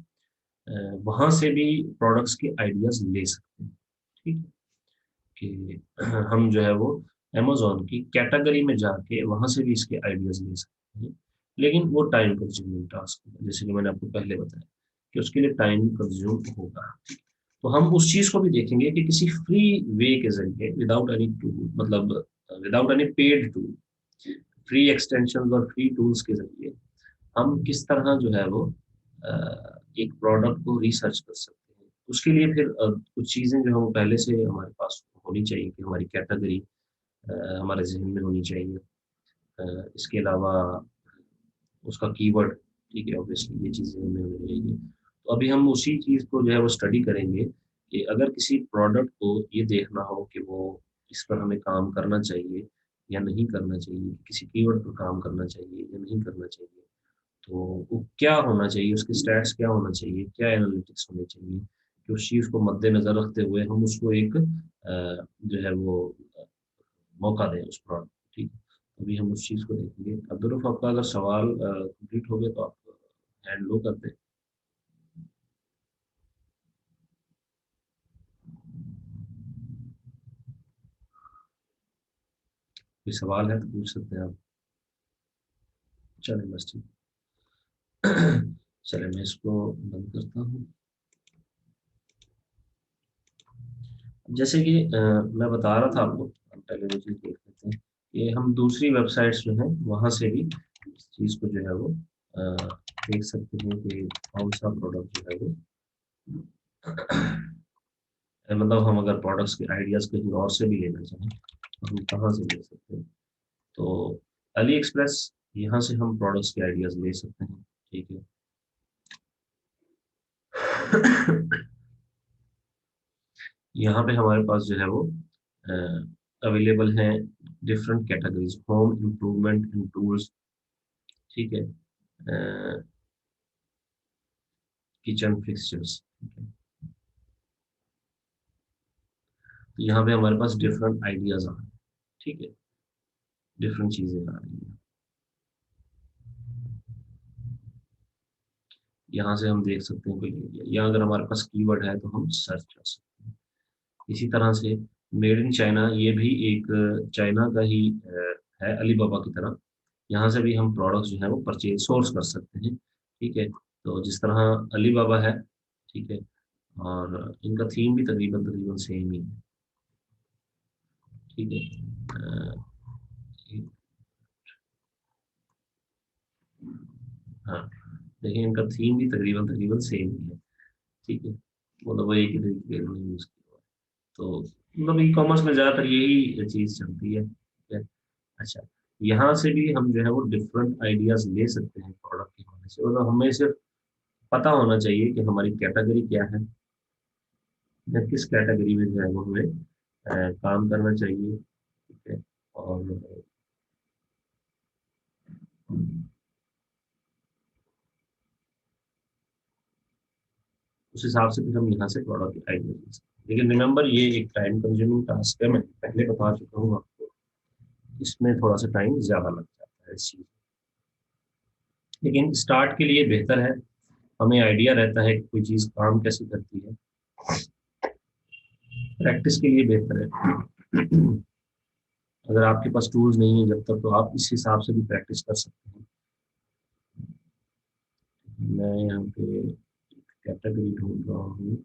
वहाँ से भी प्रोडक्ट्स के आइडियाज ले सकते हैं। ठीक है, कि हम जो है वो अमेजोन की कैटेगरी में जाके वहाँ से भी इसके आइडियाज ले सकते हैं। लेकिन वो टाइम कंज्यूमिंग टास्क होगा, जैसे कि मैंने आपको पहले बताया कि उसके लिए टाइम कंज्यूम होगा। तो हम उस चीज को भी देखेंगे कि किसी फ्री वे के जरिए, विदाउट एनी टूल, मतलब without any paid tool, free extension और फ्री टूल्स के जरिए हम किस तरह जो है वो एक प्रोडक्ट को रिसर्च कर सकते हैं। उसके लिए फिर कुछ चीज़ें जो है वो पहले से हमारे पास होनी चाहिए, कि हमारी कैटेगरी हमारे जहन में होनी चाहिए। इसके अलावा उसका कीवर्ड, ठीक है, ऑब्वियसली ये चीज़ें हमें होनी चाहिए। तो अभी हम उसी चीज़ को जो है वो स्टडी करेंगे कि अगर किसी प्रोडक्ट को ये देखना हो कि वो इस पर हमें काम करना चाहिए या नहीं करना चाहिए, किसी कीवर्ड पर काम करना चाहिए या नहीं करना चाहिए, तो वो क्या होना चाहिए, उसके स्टैट्स क्या होना चाहिए, क्या एनालिटिक्स होने चाहिए, कि उस चीज़ को मद्देनजर रखते हुए हम उसको एक जो है वो मौका दें उस प्रोडक्ट को। ठीक है, अभी हम उस चीज़ को देखेंगे। अब्दुल आपका अगर सवाल कंप्लीट हो गया तो आप हैंड लो कर दें। कोई सवाल है तो पूछ सकते हैं आप। चलें, बस ठीक। चले, मैं इसको बंद करता हूँ। जैसे कि मैं बता रहा था आपको, हम पहले वो चीज़ देख लेते हैं कि हम दूसरी वेबसाइट्स जो हैं वहाँ से भी इस चीज़ को जो है वो देख सकते हैं कि कौन सा प्रोडक्ट जो है वो मतलब हम अगर प्रोडक्ट्स के आइडियाज़ कहीं और से भी लेना चाहें तो हम कहाँ से ले सकते हैं? तो अली एक्सप्रेस, यहाँ से हम प्रोडक्ट्स के आइडियाज़ ले सकते हैं। ठीक है। यहाँ पे हमारे पास जो है वो अवेलेबल हैं different categories, home improvement and tools. ठीक है, किचन फिक्सचर्स। ठीक है, तो यहाँ पे हमारे पास डिफरेंट आइडियाज आ रहे हैं। ठीक है, डिफरेंट चीजें आ रही हैं। यहाँ से हम देख सकते हैं कोई एरिया, या अगर हमारे पास कीवर्ड है तो हम सर्च कर सकते हैं। इसी तरह से मेड इन चाइना, ये भी एक चाइना का ही है, अलीबाबा की तरह। यहाँ से भी हम प्रोडक्ट्स जो है वो परचेज सोर्स कर सकते हैं। ठीक है, तो जिस तरह अलीबाबा है, ठीक है, और इनका थीम भी तकरीबन तकरीबन सेम ही है। ठीक है, हाँ, देखिए इनका थीम भी तकरीबन तकरीबन सेम ही है। ठीक है, मतलब वो एक ही तरीके का इन्होंने यूज किया हुआ है। तो मतलब ई कॉमर्स में ज़्यादातर यही चीज़ चलती है। ठीक है। अच्छा, यहाँ से भी हम जो है वो डिफरेंट आइडियाज ले सकते हैं प्रोडक्ट के हवाले से। मतलब हमें सिर्फ पता होना चाहिए कि हमारी कैटेगरी क्या है, या किस कैटेगरी में जो है वो हमें काम करना चाहिए। ठीक है, और उस हिसाब से फिर हम यहाँ से प्रोडक्ट आइडिया ले सकते हैं। लेकिन रिमेंबर, ये एक टाइम कंज्यूमिंग टास्क है, मैं पहले बता चुका हूँ आपको। इसमें थोड़ा सा टाइम ज़्यादा लग जाता है इस चीज़। लेकिन स्टार्ट के लिए बेहतर है, हमें आइडिया रहता है कि कोई चीज़ काम कैसे करती है। प्रैक्टिस के लिए बेहतर है। अगर आपके पास टूल्स नहीं है जब तक, तो आप इस हिसाब से भी प्रैक्टिस कर सकते हैं। मैं यहाँ पे कैटेगरी ढूंढ रहा हूँ।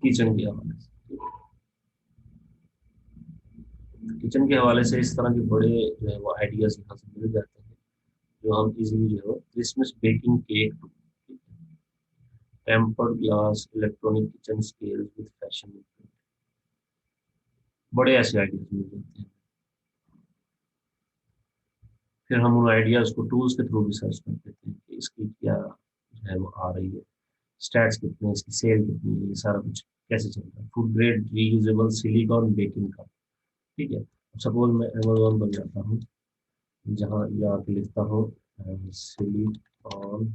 किचन के हवाले से, किचन के हवाले से इस तरह के बड़े जो है वो आइडियाज यहाँ से मिल जाते हैं, जो हम इजीली जो है Christmas baking cake, tempered glass, electronic kitchen scales with fashion, बड़े ऐसे आइडियाज मिल जाते हैं। फिर हम उन आइडियाज को टूल्स के थ्रू भी सर्च कर देते हैं कि इसकी क्या जो है वो आ रही है, स्टैट्स कितने हैं, इसकी सेल कितनी है, ये सारा कुछ कैसे चल रहा है। Food grade reusable silicon baking का, ठीक है। सपोज मैं अमेजोन पर जाता हूँ, जहाँ यहाँ पे लिखता हूँ सिलिकॉन,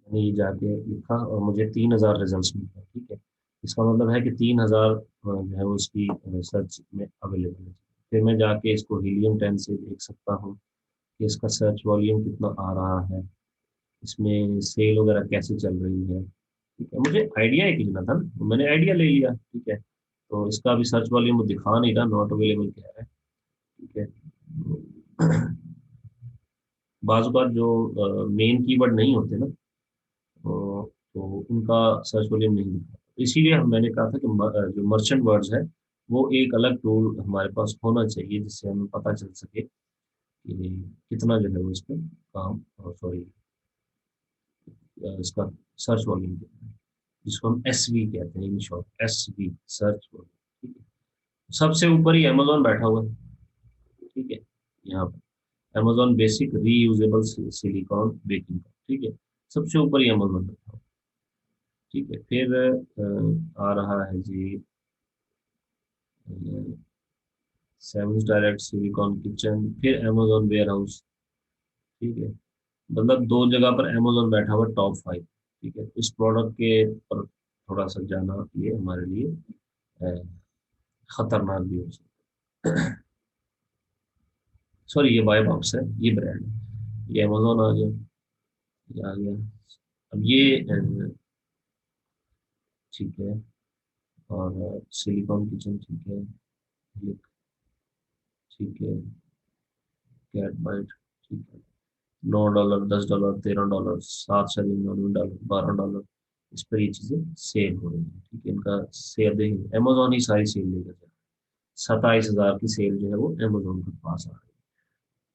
मैंने ये जाके लिखा और मुझे 3000 रिजल्ट मिलता है, ठीक है। इसका मतलब है कि 3000 जो है वो उसकी सर्च में अवेलेबल है। फिर मैं जाके इसको हीलियम 10 से देख सकता हूँ कि इसका सर्च वॉल्यूम कितना आ रहा है, इसमें सेल वगैरह कैसे चल रही है, ठीक है। मुझे आइडिया एक लेना था ना, तो मैंने आइडिया ले लिया, ठीक है। तो इसका भी सर्च वॉल्यूम वो दिखा नहीं रहा, नॉट अवेलेबल कह रहा है, ठीक है। बाज़ बार जो मेन कीवर्ड नहीं होते ना, तो उनका सर्च वॉल्यूम नहीं दिखा, इसीलिए मैंने कहा था कि जो मर्चेंट वर्ड्स है वो एक अलग टूल हमारे पास होना चाहिए, जिससे हमें पता चल सके कि कितना जो है वो इस पर काम, सॉरी इसका सर्च वॉल्यूम कितना है, जिसको हम एस वी कहते हैं, in short S V, search volume, ठीक है। सबसे ऊपर ही अमेजोन बैठा हुआ है, ठीक है। यहाँ पर Amazon basic reusable silicon baking का, ठीक है, सबसे ऊपर ही अमेजोन बैठा हुआ है, ठीक है। फिर आ रहा है जी सेवन डायरेक्ट सिलिकॉन किचन, फिर अमेजोन वेयर हाउस, ठीक है। मतलब दो जगह पर अमेजोन बैठा हुआ टॉप 5, ठीक है। इस प्रोडक्ट के पर थोड़ा सा जाना ये हमारे लिए अ, खतरनाक भी हो सकता है। सॉरी, ये वाइब हाउस है, ये ब्रांड है, ये अमेजोन आ गया, ये आ गया। अब ये ठीक है, और सिलिकॉन किचन, ठीक है, ये ठीक है, कैट बाइट, ठीक है। $9, $10, $13, 7 से $9, $12, इस पर ये चीजें सेल हो रही है, ठीक है। इनका सेल देखिए, अमेजोन ही सारी सेल लेकर जा रहा है, 27,000 की सेल जो है वो अमेजोन के पास आ रही है।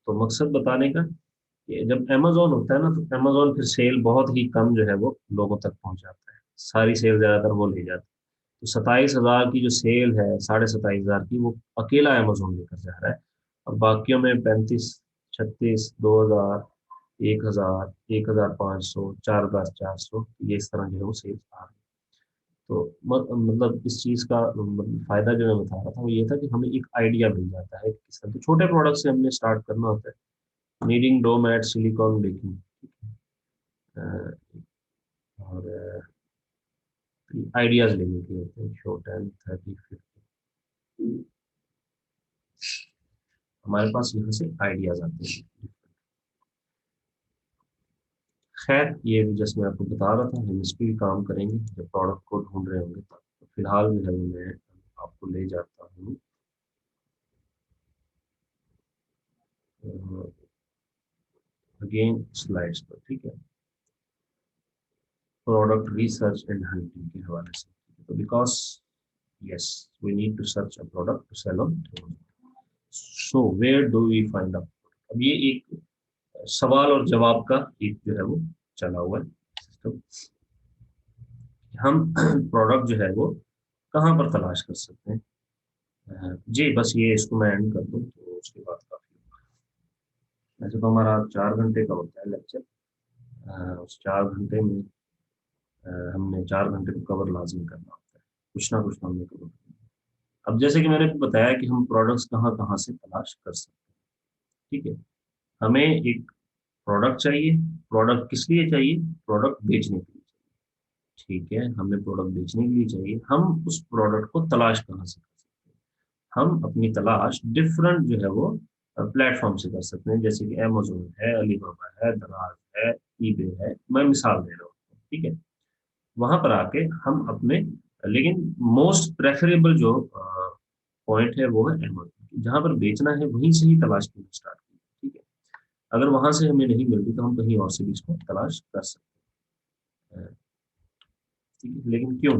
तो मकसद बताने का कि जब अमेजोन होता है ना, तो अमेजोन फिर सेल बहुत ही कम जो है वो लोगों तक पहुंचाता है, सारी सेल ज्यादातर वो ले जाता है। तो 27,000 की जो सेल है, 27,500 की, वो अकेला अमेजोन लेकर जा रहा है, और बाकियों में 35, 36, 2,000, 1,000, 1,500, 4,400, ये इस तरह जो है वो सेल्स आ रही है। तो मतलब इस चीज़ का फायदा जो मैं बता रहा था वो ये था कि हमें एक आइडिया मिल जाता है कि किस तरह, तो छोटे प्रोडक्ट से हमने स्टार्ट करना होता है, kneading dough mat silicone baking, और आइडियाज लेने के होते हैं, शो 10, 30, 50, हमारे पास यहाँ से आइडियाज आते हैं। खैर, ये जस्ट मैं आपको बता रहा था, हम इस पर भी काम करेंगे जब प्रोडक्ट को ढूंढ रहे होंगे तब। तो फिलहाल जो है वो मैं आपको ले जाता हूँ अगेन स्लाइड्स पर, ठीक है, प्रोडक्ट रिसर्च एंड हंटिंग के हवाले से। तो because yes, we need to search a product to sell on, so where do we find out. अब ये एक सवाल और जवाब का एक जो है वो चला हुआ है सिस्टम, हम प्रोडक्ट जो है वो कहाँ पर तलाश कर सकते हैं। जी बस ये इसको मैं एंड कर दूँ तो उसके बाद काफ़ी होगा। वैसे तो हमारा 4 घंटे का होता है लेक्चर, उस 4 घंटे में हमने 4 घंटे को कवर लाजमी करना होता है, कुछ ना कुछ तो हमने कवर करना है। अब जैसे कि मैंने बताया कि हम प्रोडक्ट्स कहाँ कहाँ से तलाश कर सकते हैं, ठीक है। हमें एक प्रोडक्ट चाहिए, प्रोडक्ट किस लिए चाहिए? प्रोडक्ट बेचने के लिए, ठीक है। हमें प्रोडक्ट बेचने के लिए चाहिए, हम उस प्रोडक्ट को तलाश कहाँ से कर सकते हैं? हम अपनी तलाश डिफरेंट जो है वो प्लेटफॉर्म से कर सकते हैं, जैसे कि अमेजोन है, अलीबाबा है, दराज है, ईबे है, मैं मिसाल दे रहा हूँ, ठीक है। वहां पर आके हम अपने, लेकिन मोस्ट प्रेफरेबल जो पॉइंट है वो है अमेजोन, जहां पर बेचना है वहीं से ही तलाश करना स्टार्ट करें, ठीक है। अगर वहां से हमें नहीं मिलती तो हम कहीं और से भी इसको तलाश कर सकते हैं, ठीक है। लेकिन क्यों?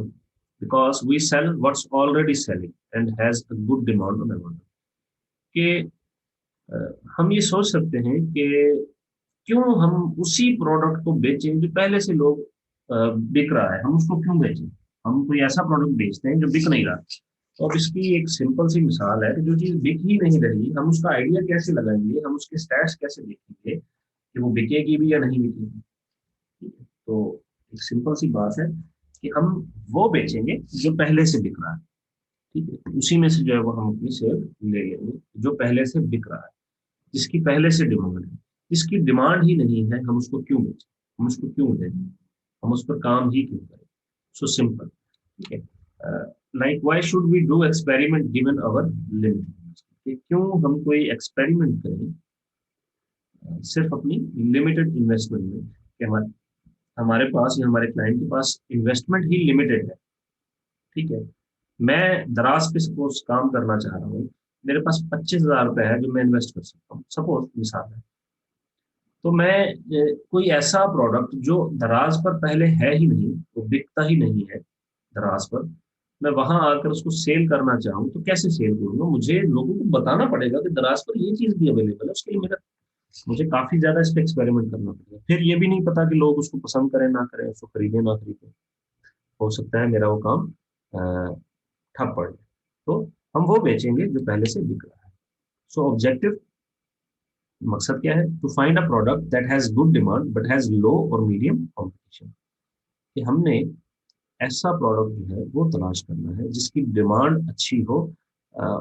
Because we sell what's already selling and has a good demand on Amazon, कि हम ये सोच सकते हैं कि क्यों हम उसी प्रोडक्ट को बेचें जो पहले से लोग बिक रहा है, हम उसको क्यों बेचें? हम कोई ऐसा प्रोडक्ट बेचते हैं जो बिक नहीं रहा। तो अब इसकी एक सिंपल सी मिसाल है कि जो चीज बिक ही नहीं रही, हम उसका आइडिया कैसे लगाएंगे, हम उसके स्टैट्स कैसे देखेंगे कि वो बिकेगी भी या नहीं बिकेगी, ठीक है। तो एक सिंपल सी बात है कि हम वो बेचेंगे जो पहले से बिक रहा है, ठीक है। उसी में से जो है वो हम अपनी सेल ले लेंगे जो पहले से बिक रहा है, जिसकी पहले से डिमांड है। जिसकी डिमांड ही नहीं है, हम उसको क्यों बेचें, हम उसको क्यों दें, हम उस पर काम ही क्यों करें? सो सिंपल, ठीक है। Like why should we do experiment given our limit, क्यों हम कोई एक्सपेरिमेंट करें सिर्फ अपनी लिमिटेड इन्वेस्टमेंट में, कि हमारे हमारे पास या हमारे क्लाइंट के पास इन्वेस्टमेंट ही लिमिटेड है, ठीक है। मैं दराज पे सपोज काम करना चाह रहा हूँ, मेरे पास 25,000 रुपए है जो मैं इन्वेस्ट कर सकता हूँ, सपोज मिसाल है। तो मैं कोई ऐसा प्रोडक्ट जो दराज पर पहले है ही नहीं, वो बिकता ही नहीं है दराज पर, मैं वहां आकर उसको सेल करना चाहूँ तो कैसे सेल करूंगा? मुझे लोगों को बताना पड़ेगा कि दराज पर ये चीज भी अवेलेबल है। उसके लिए मेरा, मुझे काफी ज्यादा इस पे एक्सपेरिमेंट करना पड़ेगा। फिर ये भी नहीं पता कि लोग उसको पसंद करें ना करें, उसको खरीदे ना खरीदे, हो सकता है मेरा वो काम ठप पड़ जाए। तो हम वो बेचेंगे जो पहले से बिक रहा है। सो ऑब्जेक्टिव, मकसद क्या है? To find a product that has good demand but has low और मीडियम कॉम्पिटिशन, कि हमने ऐसा प्रोडक्ट जो है वो तलाश करना है जिसकी डिमांड अच्छी हो,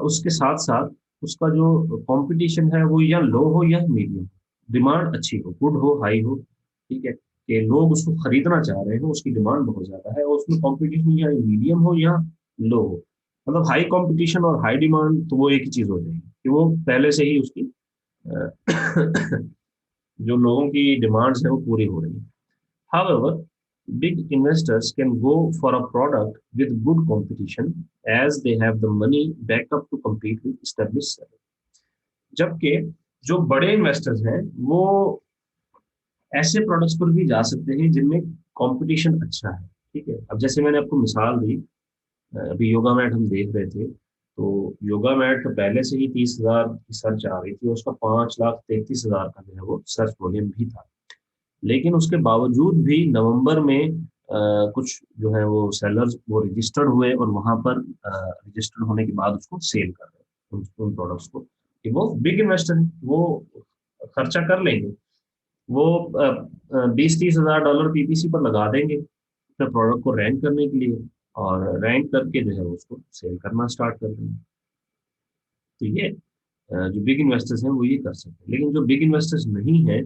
उसके साथ साथ उसका जो कंपटीशन है वो या लो हो या मीडियम। डिमांड अच्छी हो, गुड हो, हाई हो, ठीक है, कि लोग उसको खरीदना चाह रहे हो, उसकी डिमांड बहुत ज्यादा है, और उसमें कंपटीशन या मीडियम हो या लो हो। मतलब हाई कंपटीशन और हाई डिमांड तो वो एक ही चीज हो जाएगी, कि वो पहले से ही उसकी अ, जो लोगों की डिमांड्स है वो पूरी हो रही है। However, big investors can go for a product with good competition as they have the money backed up to compete with established sellers. जबकि जो बड़े इन्वेस्टर्स हैं वो ऐसे प्रोडक्ट्स पर भी जा सकते हैं जिनमें कंपटीशन अच्छा है, ठीक है। अब जैसे मैंने आपको मिसाल दी, अभी योगा मैट हम देख रहे थे, तो योगा मैट पहले से ही 30,000 की सर्च आ रही थी, उसका 5,33,000 का जो है वो सर्च वॉल्यूम भी था। लेकिन उसके बावजूद भी नवंबर में कुछ जो है वो सेलर्स वो रजिस्टर्ड हुए, और वहां पर रजिस्टर्ड होने के बाद उसको सेल कर रहे हैं उन प्रोडक्ट्स को, कि वो बिग इन्वेस्टर है, वो खर्चा कर लेंगे, वो 20-30 हजार डॉलर पीपीसी पर लगा देंगे अपने प्रोडक्ट को रैंक करने के लिए, और रैंक करके जो है उसको सेल करना स्टार्ट कर देंगे। तो ये जो बिग इन्वेस्टर्स हैं वो ये कर सकते हैं। लेकिन जो बिग इन्वेस्टर्स नहीं है,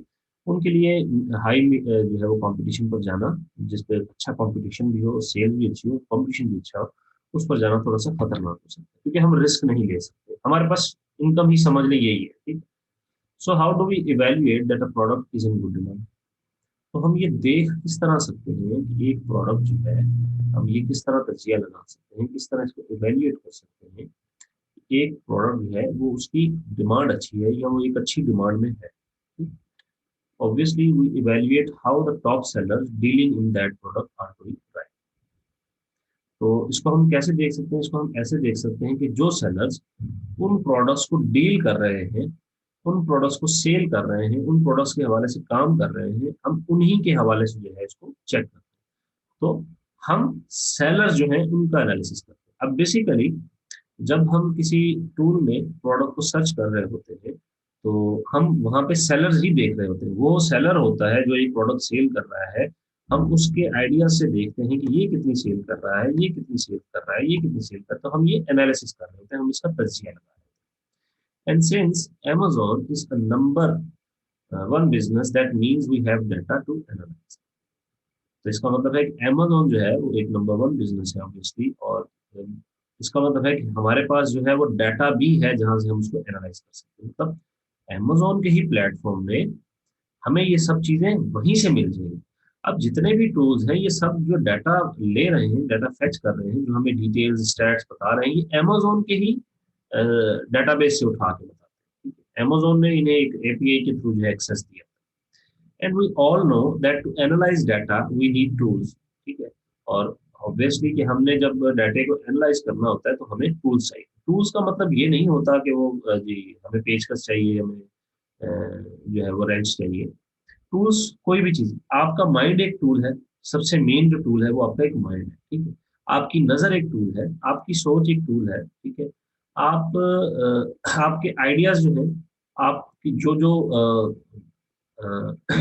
उनके लिए हाई जो है वो कंपटीशन पर जाना, जिस पे अच्छा कंपटीशन भी हो, सेल भी अच्छी हो, कंपटीशन भी अच्छा हो, उस पर जाना थोड़ा सा खतरनाक हो सकता है, क्योंकि हम रिस्क नहीं ले सकते, हमारे पास इनकम ही समझ लें यही है, ठीक। So how do we evaluate that a product is in good demand? तो हम ये देख किस तरह सकते हैं कि एक प्रोडक्ट जो है, हम ये किस तरह तजिया लगा सकते हैं, किस तरह इसको इवेल्युएट कर सकते हैं, एक प्रोडक्ट जो है वो उसकी डिमांड अच्छी है या वो एक अच्छी डिमांड में है। Obviously we evaluate how the top sellers dealing in that product are doing right. तो इसको हम कैसे देख सकते हैं? इसको हम ऐसे देख सकते हैं कि जो सेलर्स उन प्रोडक्ट्स को डील कर रहे हैं, उन प्रोडक्ट्स को सेल कर रहे हैं, उन प्रोडक्ट्स के हवाले से काम कर रहे हैं, हम उन्हीं के हवाले से जो है इसको चेक करते हैं। तो हम सेलर्स जो है उनका एनालिसिस करते हैं। अब बेसिकली जब हम किसी टूल में प्रोडक्ट को सर्च कर रहे होते हैं, तो हम वहां पे सेलर्स ही देख रहे होते हैं। वो सेलर होता है जो एक प्रोडक्ट सेल कर रहा है, हम उसके आइडिया से देखते हैं कि ये कितनी सेल कर रहा है, ये कितनी सेल कर रहा है, ये कितनी सेल कर रहा है, तो हम ये एनालिसिस कर रहे होते हैं, हम इसका तज्जिया लगा रहे हैं। And since Amazon is a number one business, that means we have data to analyse. तो इसका मतलब है कि Amazon जो है वो एक नंबर वन बिजनेस है ऑब्वियसली, और इसका मतलब है कि हमारे पास जो है वो डाटा भी है जहां से हम उसको एनालाइज कर सकते हैं। मतलब Amazon के ही प्लेटफॉर्म में हमें ये सब चीजें वहीं से मिल जाएंगी। अब जितने भी टूल्स हैं, ये सब जो डाटा ले रहे हैं, डाटा फेच कर रहे हैं, जो हमें डिटेल्स स्टैट्स बता रहे हैं, ये Amazon के ही डेटाबेस से उठा के बताते हैं। Amazon ने इन्हें एक एपीआई के थ्रू जो है एक्सेस दिया। And we all know that to analyse data we need tools. ठीक है, और ऑब्वियसली कि हमने जब डाटा को एनालाइज करना होता है तो हमें टूल्स चाहिए। टूल्स का मतलब ये नहीं होता कि वो जी हमें पेचकस चाहिए, हमें जो है वो रेंच चाहिए। टूल्स कोई भी चीज, आपका माइंड एक टूल है। सबसे मेन जो टूल है वो आपका एक माइंड है। ठीक है, आपकी नजर एक टूल है, आपकी सोच एक टूल है। ठीक है, आप आपके आइडियाज जो है, आपकी जो जो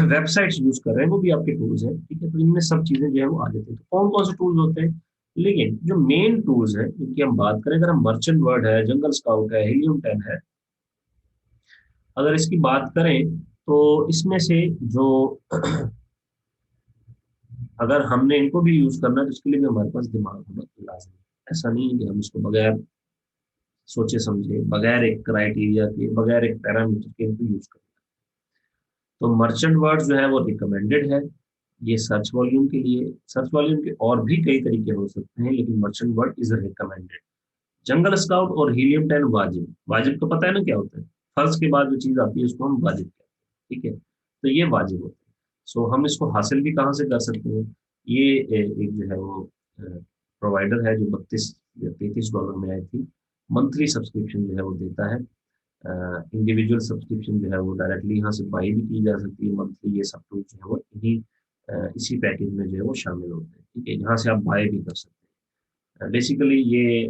वेबसाइट्स यूज कर रहे हैं वो भी आपके टूल्स हैं। ठीक है, तो इनमें सब चीजें जो है वो आ जाती है। तो कौन कौन से टूल्स होते हैं, लेकिन जो मेन टूल्स हैं जिनकी हम बात करें, अगर हम मर्चेंट वर्ड है, जंगल स्काउट है, हीलियम 10 है, अगर इसकी बात करें तो इसमें से जो अगर हमने इनको भी यूज करना है तो इसके लिए भी हमारे पास दिमाग होना लाजमी है। ऐसा नहीं है कि हम इसको बगैर सोचे समझे, बगैर एक क्राइटेरिया के, बगैर एक पैरामीटर के इनको यूज करें। तो मर्चेंट वर्ड जो है वो रिकमेंडेड है, ये सर्च वॉल्यूम के लिए। सर्च वॉल्यूम के और भी कई तरीके हो सकते हैं, लेकिन merchant word is recommended. Jungle scout और हीलियम 10 वाजिब। वाजिब तो पता है ना क्या होता है, फर्ज के बाद जो चीज आती है उसको हम वाजिब कहते हैं। ठीक है, तो ये वाजिब होता है। सो हम इसको हासिल भी कहाँ से कर सकते हैं, ये एक जो है वो प्रोवाइडर है जो 32 या 33 डॉलर में आई थी। मंथली सब्सक्रिप्शन जो है वो देता है। इंडिविजुअल सब्सक्रिप्शन जो है वो डायरेक्टली यहाँ से बाई भी की जा सकती है मंथली। ये सब टूल जो है वो इन्हीं इसी पैकेज में जो है वो शामिल होते हैं। ठीक है, यहाँ से आप बाय भी कर सकते हैं। बेसिकली ये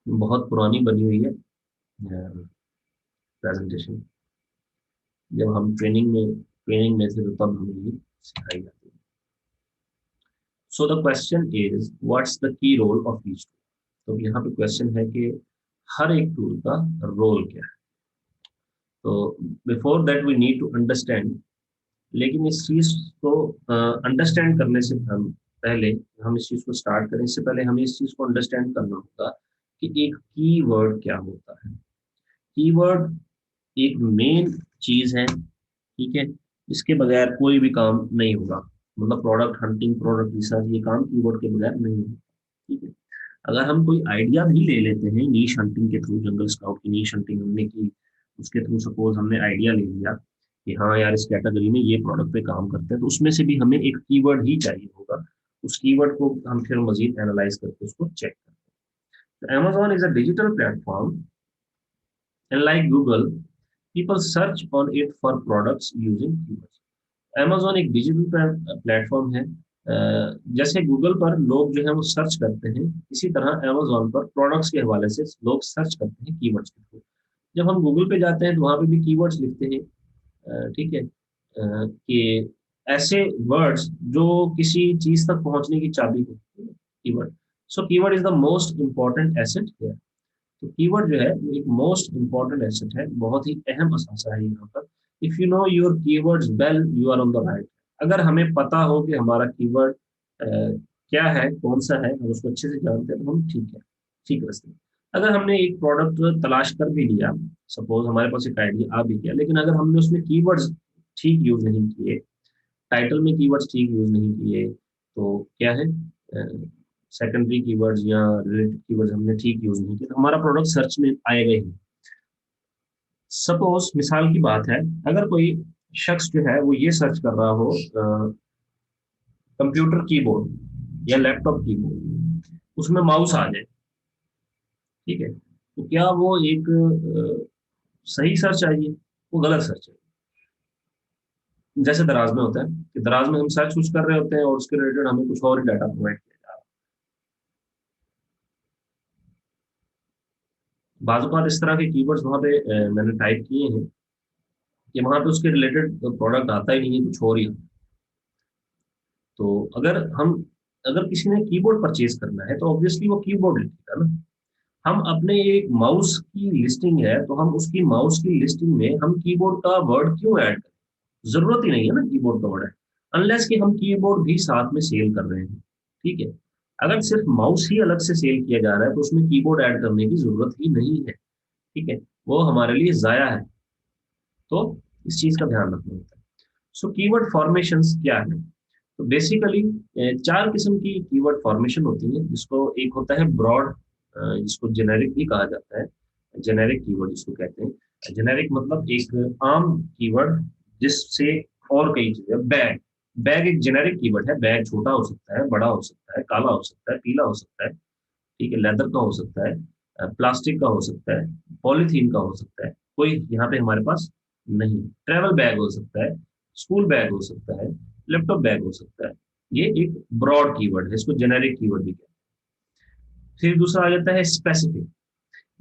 बहुत पुरानी बनी हुई है प्रेजेंटेशन। जब हम ट्रेनिंग में थे तो तब हमें ये सिखाई जाती है। So the question is what's the key role of each tool. तो यहाँ पे क्वेश्चन है कि हर एक टूल का रोल क्या है। तो before that we need to understand, लेकिन इस चीज को अंडरस्टैंड करने से हम पहले, हम इस चीज को स्टार्ट करें इससे पहले हमें इस चीज को अंडरस्टैंड करना होगा कि एक कीवर्ड क्या होता है। कीवर्ड एक मेन चीज है। ठीक है, इसके बगैर कोई भी काम नहीं होगा। मतलब प्रोडक्ट हंटिंग, प्रोडक्ट रिसर्च, ये काम कीवर्ड के बगैर नहीं होगा। ठीक है, अगर हम कोई आइडिया भी ले लेते हैं नीश हंटिंग के थ्रू, जंगल स्काउट की नीश हंटिंग हमने की, उसके थ्रू सपोज हमने आइडिया ले लिया कि हाँ यार इस कैटेगरी में ये प्रोडक्ट पे काम करते हैं, तो उसमें से भी हमें एक कीवर्ड ही चाहिए होगा। उस कीवर्ड को हम फिर मजीद एनालाइज करके उसको चेक करते हैं। Amazon is a digital platform, and like Google, people search on it for products using keywords. Amazon एक डिजिटल प्लेटफॉर्म है। जैसे गूगल पर लोग जो है वो सर्च करते हैं, इसी तरह Amazon पर प्रोडक्ट्स के हवाले से लोग सर्च करते हैं कीवर्ड्स के थ्रू। जब हम गूगल पे जाते हैं तो वहाँ पे भी कीवर्ड्स लिखते हैं। ठीक है, कि ऐसे वर्ड्स जो किसी चीज तक पहुंचने की चाबी होती है, keyword. So keyword is the most important asset here. तो कीवर्ड जो है वो एक मोस्ट इंपॉर्टेंट एसेट है, बहुत ही अहम असासा है यहाँ पर। If you know your keywords well, you are on the right. अगर हमें पता हो कि हमारा कीवर्ड क्या है, कौन सा है, हम उसको अच्छे से जानते हैं, तो हम ठीक है, ठीक रास्ते में। अगर हमने एक प्रोडक्ट तलाश कर भी लिया, सपोज हमारे पास एक आइडिया आ भी गया, लेकिन अगर हमने उसमें कीवर्ड्स ठीक यूज नहीं किए, टाइटल में कीवर्ड्स ठीक यूज नहीं किए, तो क्या है, सेकेंडरी कीवर्ड्स या रिलेटेड कीवर्ड्स हमने ठीक यूज नहीं किए, तो हमारा प्रोडक्ट सर्च में आएगा ही। सपोज मिसाल की बात है, अगर कोई शख्स जो है वो ये सर्च कर रहा हो कंप्यूटर कीबोर्ड या लैपटॉप कीबोर्ड, उसमें माउस आ जाए। ठीक है, तो क्या वो एक सही सर्च आएगी, वो गलत सर्च है। जैसे दराज में होता है कि दराज में हम सर्च कुछ कर रहे होते हैं और उसके रिलेटेड हमें कुछ और डाटा प्रोवाइड किया जा रहा बाज़ इस तरह के कीवर्ड्स वहाँ पे मैंने टाइप किए हैं कि वहाँ पे उसके रिलेटेड प्रोडक्ट आता ही नहीं है, कुछ और ही आता है। तो अगर किसी ने कीबोर्ड परचेज करना है तो ऑब्वियसली वो कीबोर्ड लिखेगा ना। हम अपने एक माउस की लिस्टिंग है तो हम उसकी माउस की लिस्टिंग में हम कीबोर्ड का वर्ड क्यों ऐड करें? जरूरत ही नहीं है ना कीबोर्ड का वर्ड, अनलेस कि हम कीबोर्ड भी साथ में सेल कर रहे हैं। ठीक है, अगर सिर्फ माउस ही अलग से सेल किया जा रहा है तो उसमें कीबोर्ड ऐड करने की जरूरत ही नहीं है। ठीक है, वो हमारे लिए जाया है। तो इस चीज का ध्यान रखना होता है। सो कीवर्ड फॉर्मेशंस क्या है? तो बेसिकली चार किस्म की कीवर्ड फॉर्मेशन होती है, जिसको एक होता है ब्रॉड, जिसको जेनेरिक भी कहा जाता है। जेनेरिक कीवर्ड जिसको कहते हैं, जेनेरिक मतलब एक आम कीवर्ड जिससे और कई चीजें। बैग, बैग एक जेनेरिक कीवर्ड है। बैग छोटा हो सकता है, बड़ा हो सकता है, काला हो सकता है, पीला हो सकता है। ठीक है, लेदर का हो सकता है, प्लास्टिक का हो सकता है, पॉलीथीन का हो सकता है, कोई यहाँ पे हमारे पास नहीं। ट्रेवल बैग हो सकता है, स्कूल बैग हो सकता है, लैपटॉप बैग हो सकता है। ये एक ब्रॉड कीवर्ड है, इसको जेनेरिक कीवर्ड भी कहते हैं। फिर दूसरा आ जाता है स्पेसिफिक।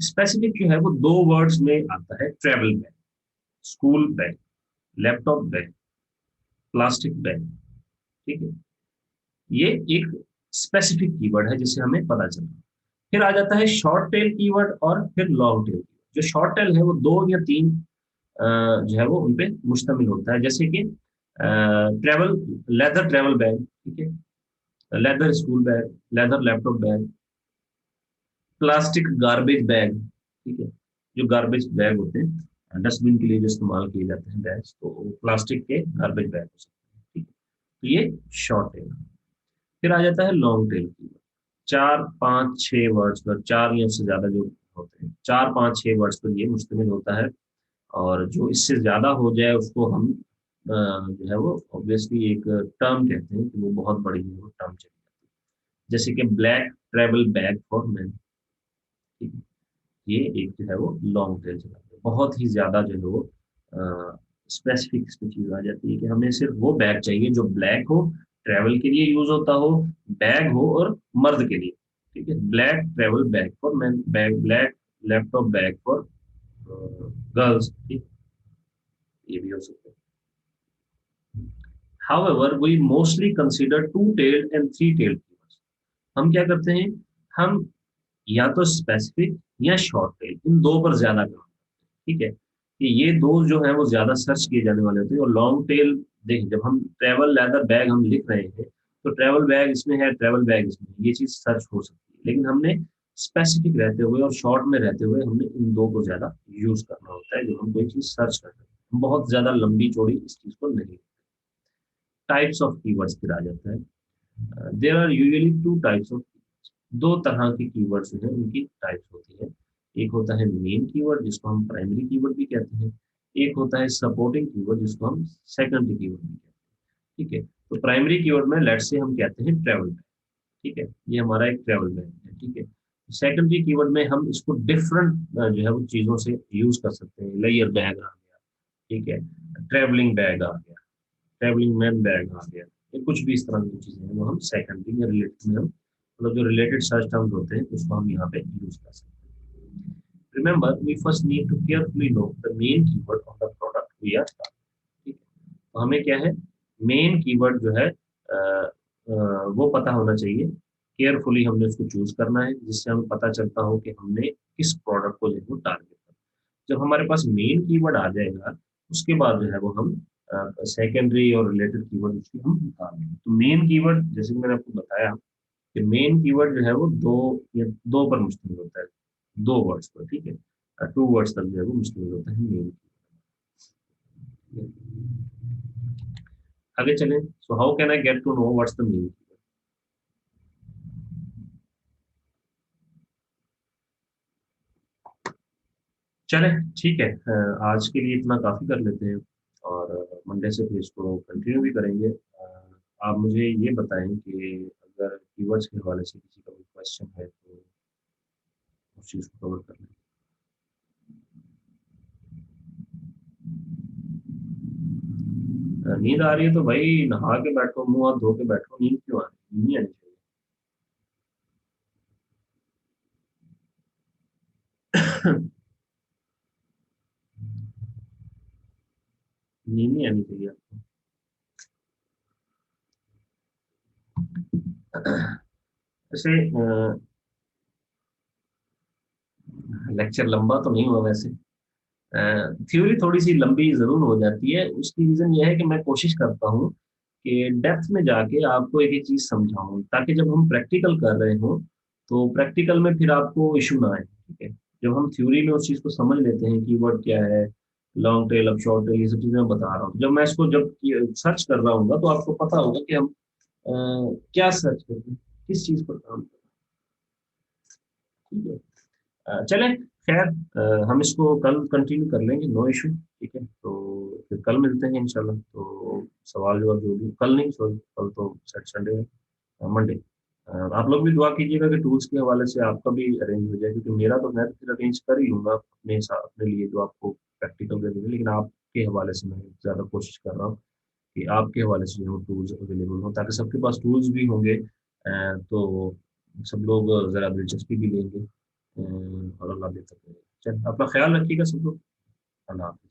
स्पेसिफिक जो है वो दो वर्ड्स में आता है। Travel bag, school bag, laptop bag, plastic bag. ठीक है, ये एक स्पेसिफिक कीवर्ड है जिससे हमें पता चलता है। फिर आ जाता है शॉर्ट टेल कीवर्ड और फिर लॉन्ग टेल। जो शॉर्ट टेल है वो दो या तीन जो है वो उनपे मुश्तमिल होता है, जैसे कि ट्रेवल, लेदर ट्रेवल बैग। ठीक है, leather school bag, leather laptop bag, plastic garbage bag. ठीक है, जो गार्बेज बैग होते हैं डस्टबिन के लिए जो इस्तेमाल किए जाते हैं बैग्स, तो प्लास्टिक के गार्बेज बैग हो सकते हैं। ठीक है, तो ये शॉर्ट टेल। फिर आ जाता है लॉन्ग टेल कीवर्ड। चार पांच छह वर्ड्स पर, चार या उससे ज्यादा जो होते हैं, चार पांच छह वर्ड्स पर ये मुश्तमिल होता है। और जो इससे ज्यादा हो जाए उसको हम जो है वो ऑब्वियसली एक टर्म कहते हैं कि वो बहुत बड़ी है, वो टर्म चली जाती है। जैसे कि black travel bag for man. ठीक है, ये एक जो है वो लॉन्ग टेल चलाते हैं। बहुत ही ज्यादा जो है वो स्पेसिफिक इसमें चीज आ जाती है कि हमें सिर्फ वो बैग चाहिए जो ब्लैक हो, ट्रेवल के लिए यूज होता हो, बैग हो और मर्द के लिए। ठीक है, black travel bag for man, bag black laptop bag for girls. ठीक, ये भी हो सकता है। However, we mostly consider two-tailed and three-tailed keywords. हम क्या करते हैं? हम या तो स्पेसिफिक या शॉर्ट टेल, इन दो पर ज्यादा काम करते हैं। ठीक है, कि ये दो जो है वो ज्यादा सर्च किए जाने वाले होते हैं। और लॉन्ग टेल, देखिए जब हम ट्रेवल लेदर बैग हम लिख रहे हैं तो ट्रेवल बैग इसमें है, ट्रेवल बैग इसमें है, ये चीज सर्च हो सकती है। लेकिन हमने स्पेसिफिक रहते हुए और शॉर्ट में रहते हुए हमने इन दो को ज्यादा यूज करना होता है जो हम कोई चीज सर्च कर रहे हैं। हम बहुत ज्यादा लंबी चौड़ी इस चीज को नहीं। टाइप्स ऑफ कीवर्ड्स फिर आ जाता है। There are usually two types of, दो तरह के कीवर्ड्स जो है उनकी टाइप्स होती है। एक होता है मेन कीवर्ड जिसको हम प्राइमरी कीवर्ड भी कहते हैं। एक होता है सपोर्टिंग कीवर्ड जिसको हम सेकेंडरी कीवर्ड भी कहते हैं। ठीक है, तो प्राइमरी कीवर्ड में लेट्स से हम कहते हैं ट्रेवल बैग। ठीक है, ये हमारा एक ट्रेवल बैग है। ठीक है, सेकेंडरी कीवर्ड में हम इसको डिफरेंट जो है वो चीजों से यूज कर सकते हैं। लेयर बैग आ गया, ठीक है, ट्रेवलिंग बैग आ गया, ट्रेवलिंग मैन बैग आ गया। ये कुछ भी इस तरह की चीजें हैं वो हम सेकेंडरी या रिलेटेड में हम, मतलब जो रिलेटेड सर्च टर्म्स होते हैं उसको हम यहाँ पे यूज कर सकते हैं। Remember, we first need to carefully know the main keyword of the product we are targeting. ठीक है, तो हमें क्या है, मेन कीवर्ड जो है वो पता होना चाहिए। केयरफुली हमने उसको चूज करना है जिससे हमें पता चलता हो कि हमने किस प्रोडक्ट को जो है वो टारगेट करना है। जब हमारे पास मेन कीवर्ड आ जाएगा उसके बाद जो है वो हम सेकेंडरी और रिलेटेड कीवर्ड उसकी हम निकाल लेंगे। तो मेन कीवर्ड जैसे कि मैंने आपको बताया कि मेन कीवर्ड जो है वो दो या दो पर मुश्तमिल होता है, दो वर्ड्स पर। ठीक है, टू वर्ड्स तक जो है वो मुश्तमिल होता है मेन कीवर्ड। आगे चलें। So how can I get to know what's the main keyword? चले, ठीक है, आज के लिए इतना काफी कर लेते हैं और मंडे से फिर इसको कंटिन्यू भी करेंगे। आप मुझे ये बताएं कि अगर कीवर्ड्स के हवाले से किसी का कोई क्वेश्चन है तो उस चीज को कवर कर लें। नींद आ रही है तो भाई नहा के बैठो, मुंह हाथ धो के बैठो, नींद क्यों आ रही है? नींद नहीं आनी चाहिए। नींद नहीं आनी चाहिए आपको। वैसे लेक्चर लंबा तो नहीं हुआ वैसे। थ्योरी थोड़ी सी लंबी ज़रूर हो जाती है, उसकी रीज़न ये है कि मैं कोशिश करता हूँ कि डेप्थ में जाके आपको एक-एक चीज़ समझाऊँ, ताकि जब हम प्रैक्टिकल कर रहे हों, तो प्रैक्टिकल में फिर आपको इश्यू ना आए, ठीक है? जब हम थ्योरी में उस चीज़ को समझ लेते हैं, कीवर्ड क्या है, लॉन्ग टेल, अब शॉर्ट टेल, ये सब चीज़ें मैं बता रहा हूँ। जब मैं इसको जब सर्च कर रहा हूँगा, तो आपको पता होगा कि हम क्या सर्च कर रहे हैं, किस चीज़ पर काम कर रहे हैं, ठीक है? चलें, खैर हम इसको कल कंटिन्यू कर लेंगे, नो इश्यू, ठीक है? तो फिर कल मिलते हैं इंशाल्लाह। तो सवाल-जवाब जो भी, कल नहीं सॉरी, कल तो संडे है, मंडे। आप लोग भी दुआ कीजिएगा कि टूल्स के हवाले से आपका भी अरेंज हो जाए, क्योंकि मेरा तो मैं तो फिर अरेंज कर ही लूँगा अपने हिसाब, अपने लिए जो आपको प्रैक्टिकल करने, लेकिन आपके हवाले से मैं ज़्यादा कोशिश कर रहा हूँ कि आपके हवाले से जो है टूल्स अवेलेबल हों, ताकि सबके पास टूल्स भी होंगे, तो सब लोग ज़रा दिलचस्पी भी लेंगे, और अल्लाह बेहतर करे। चल, अपना ख़्याल रखिएगा सब लोग। अल्लाह हाफ़िज़।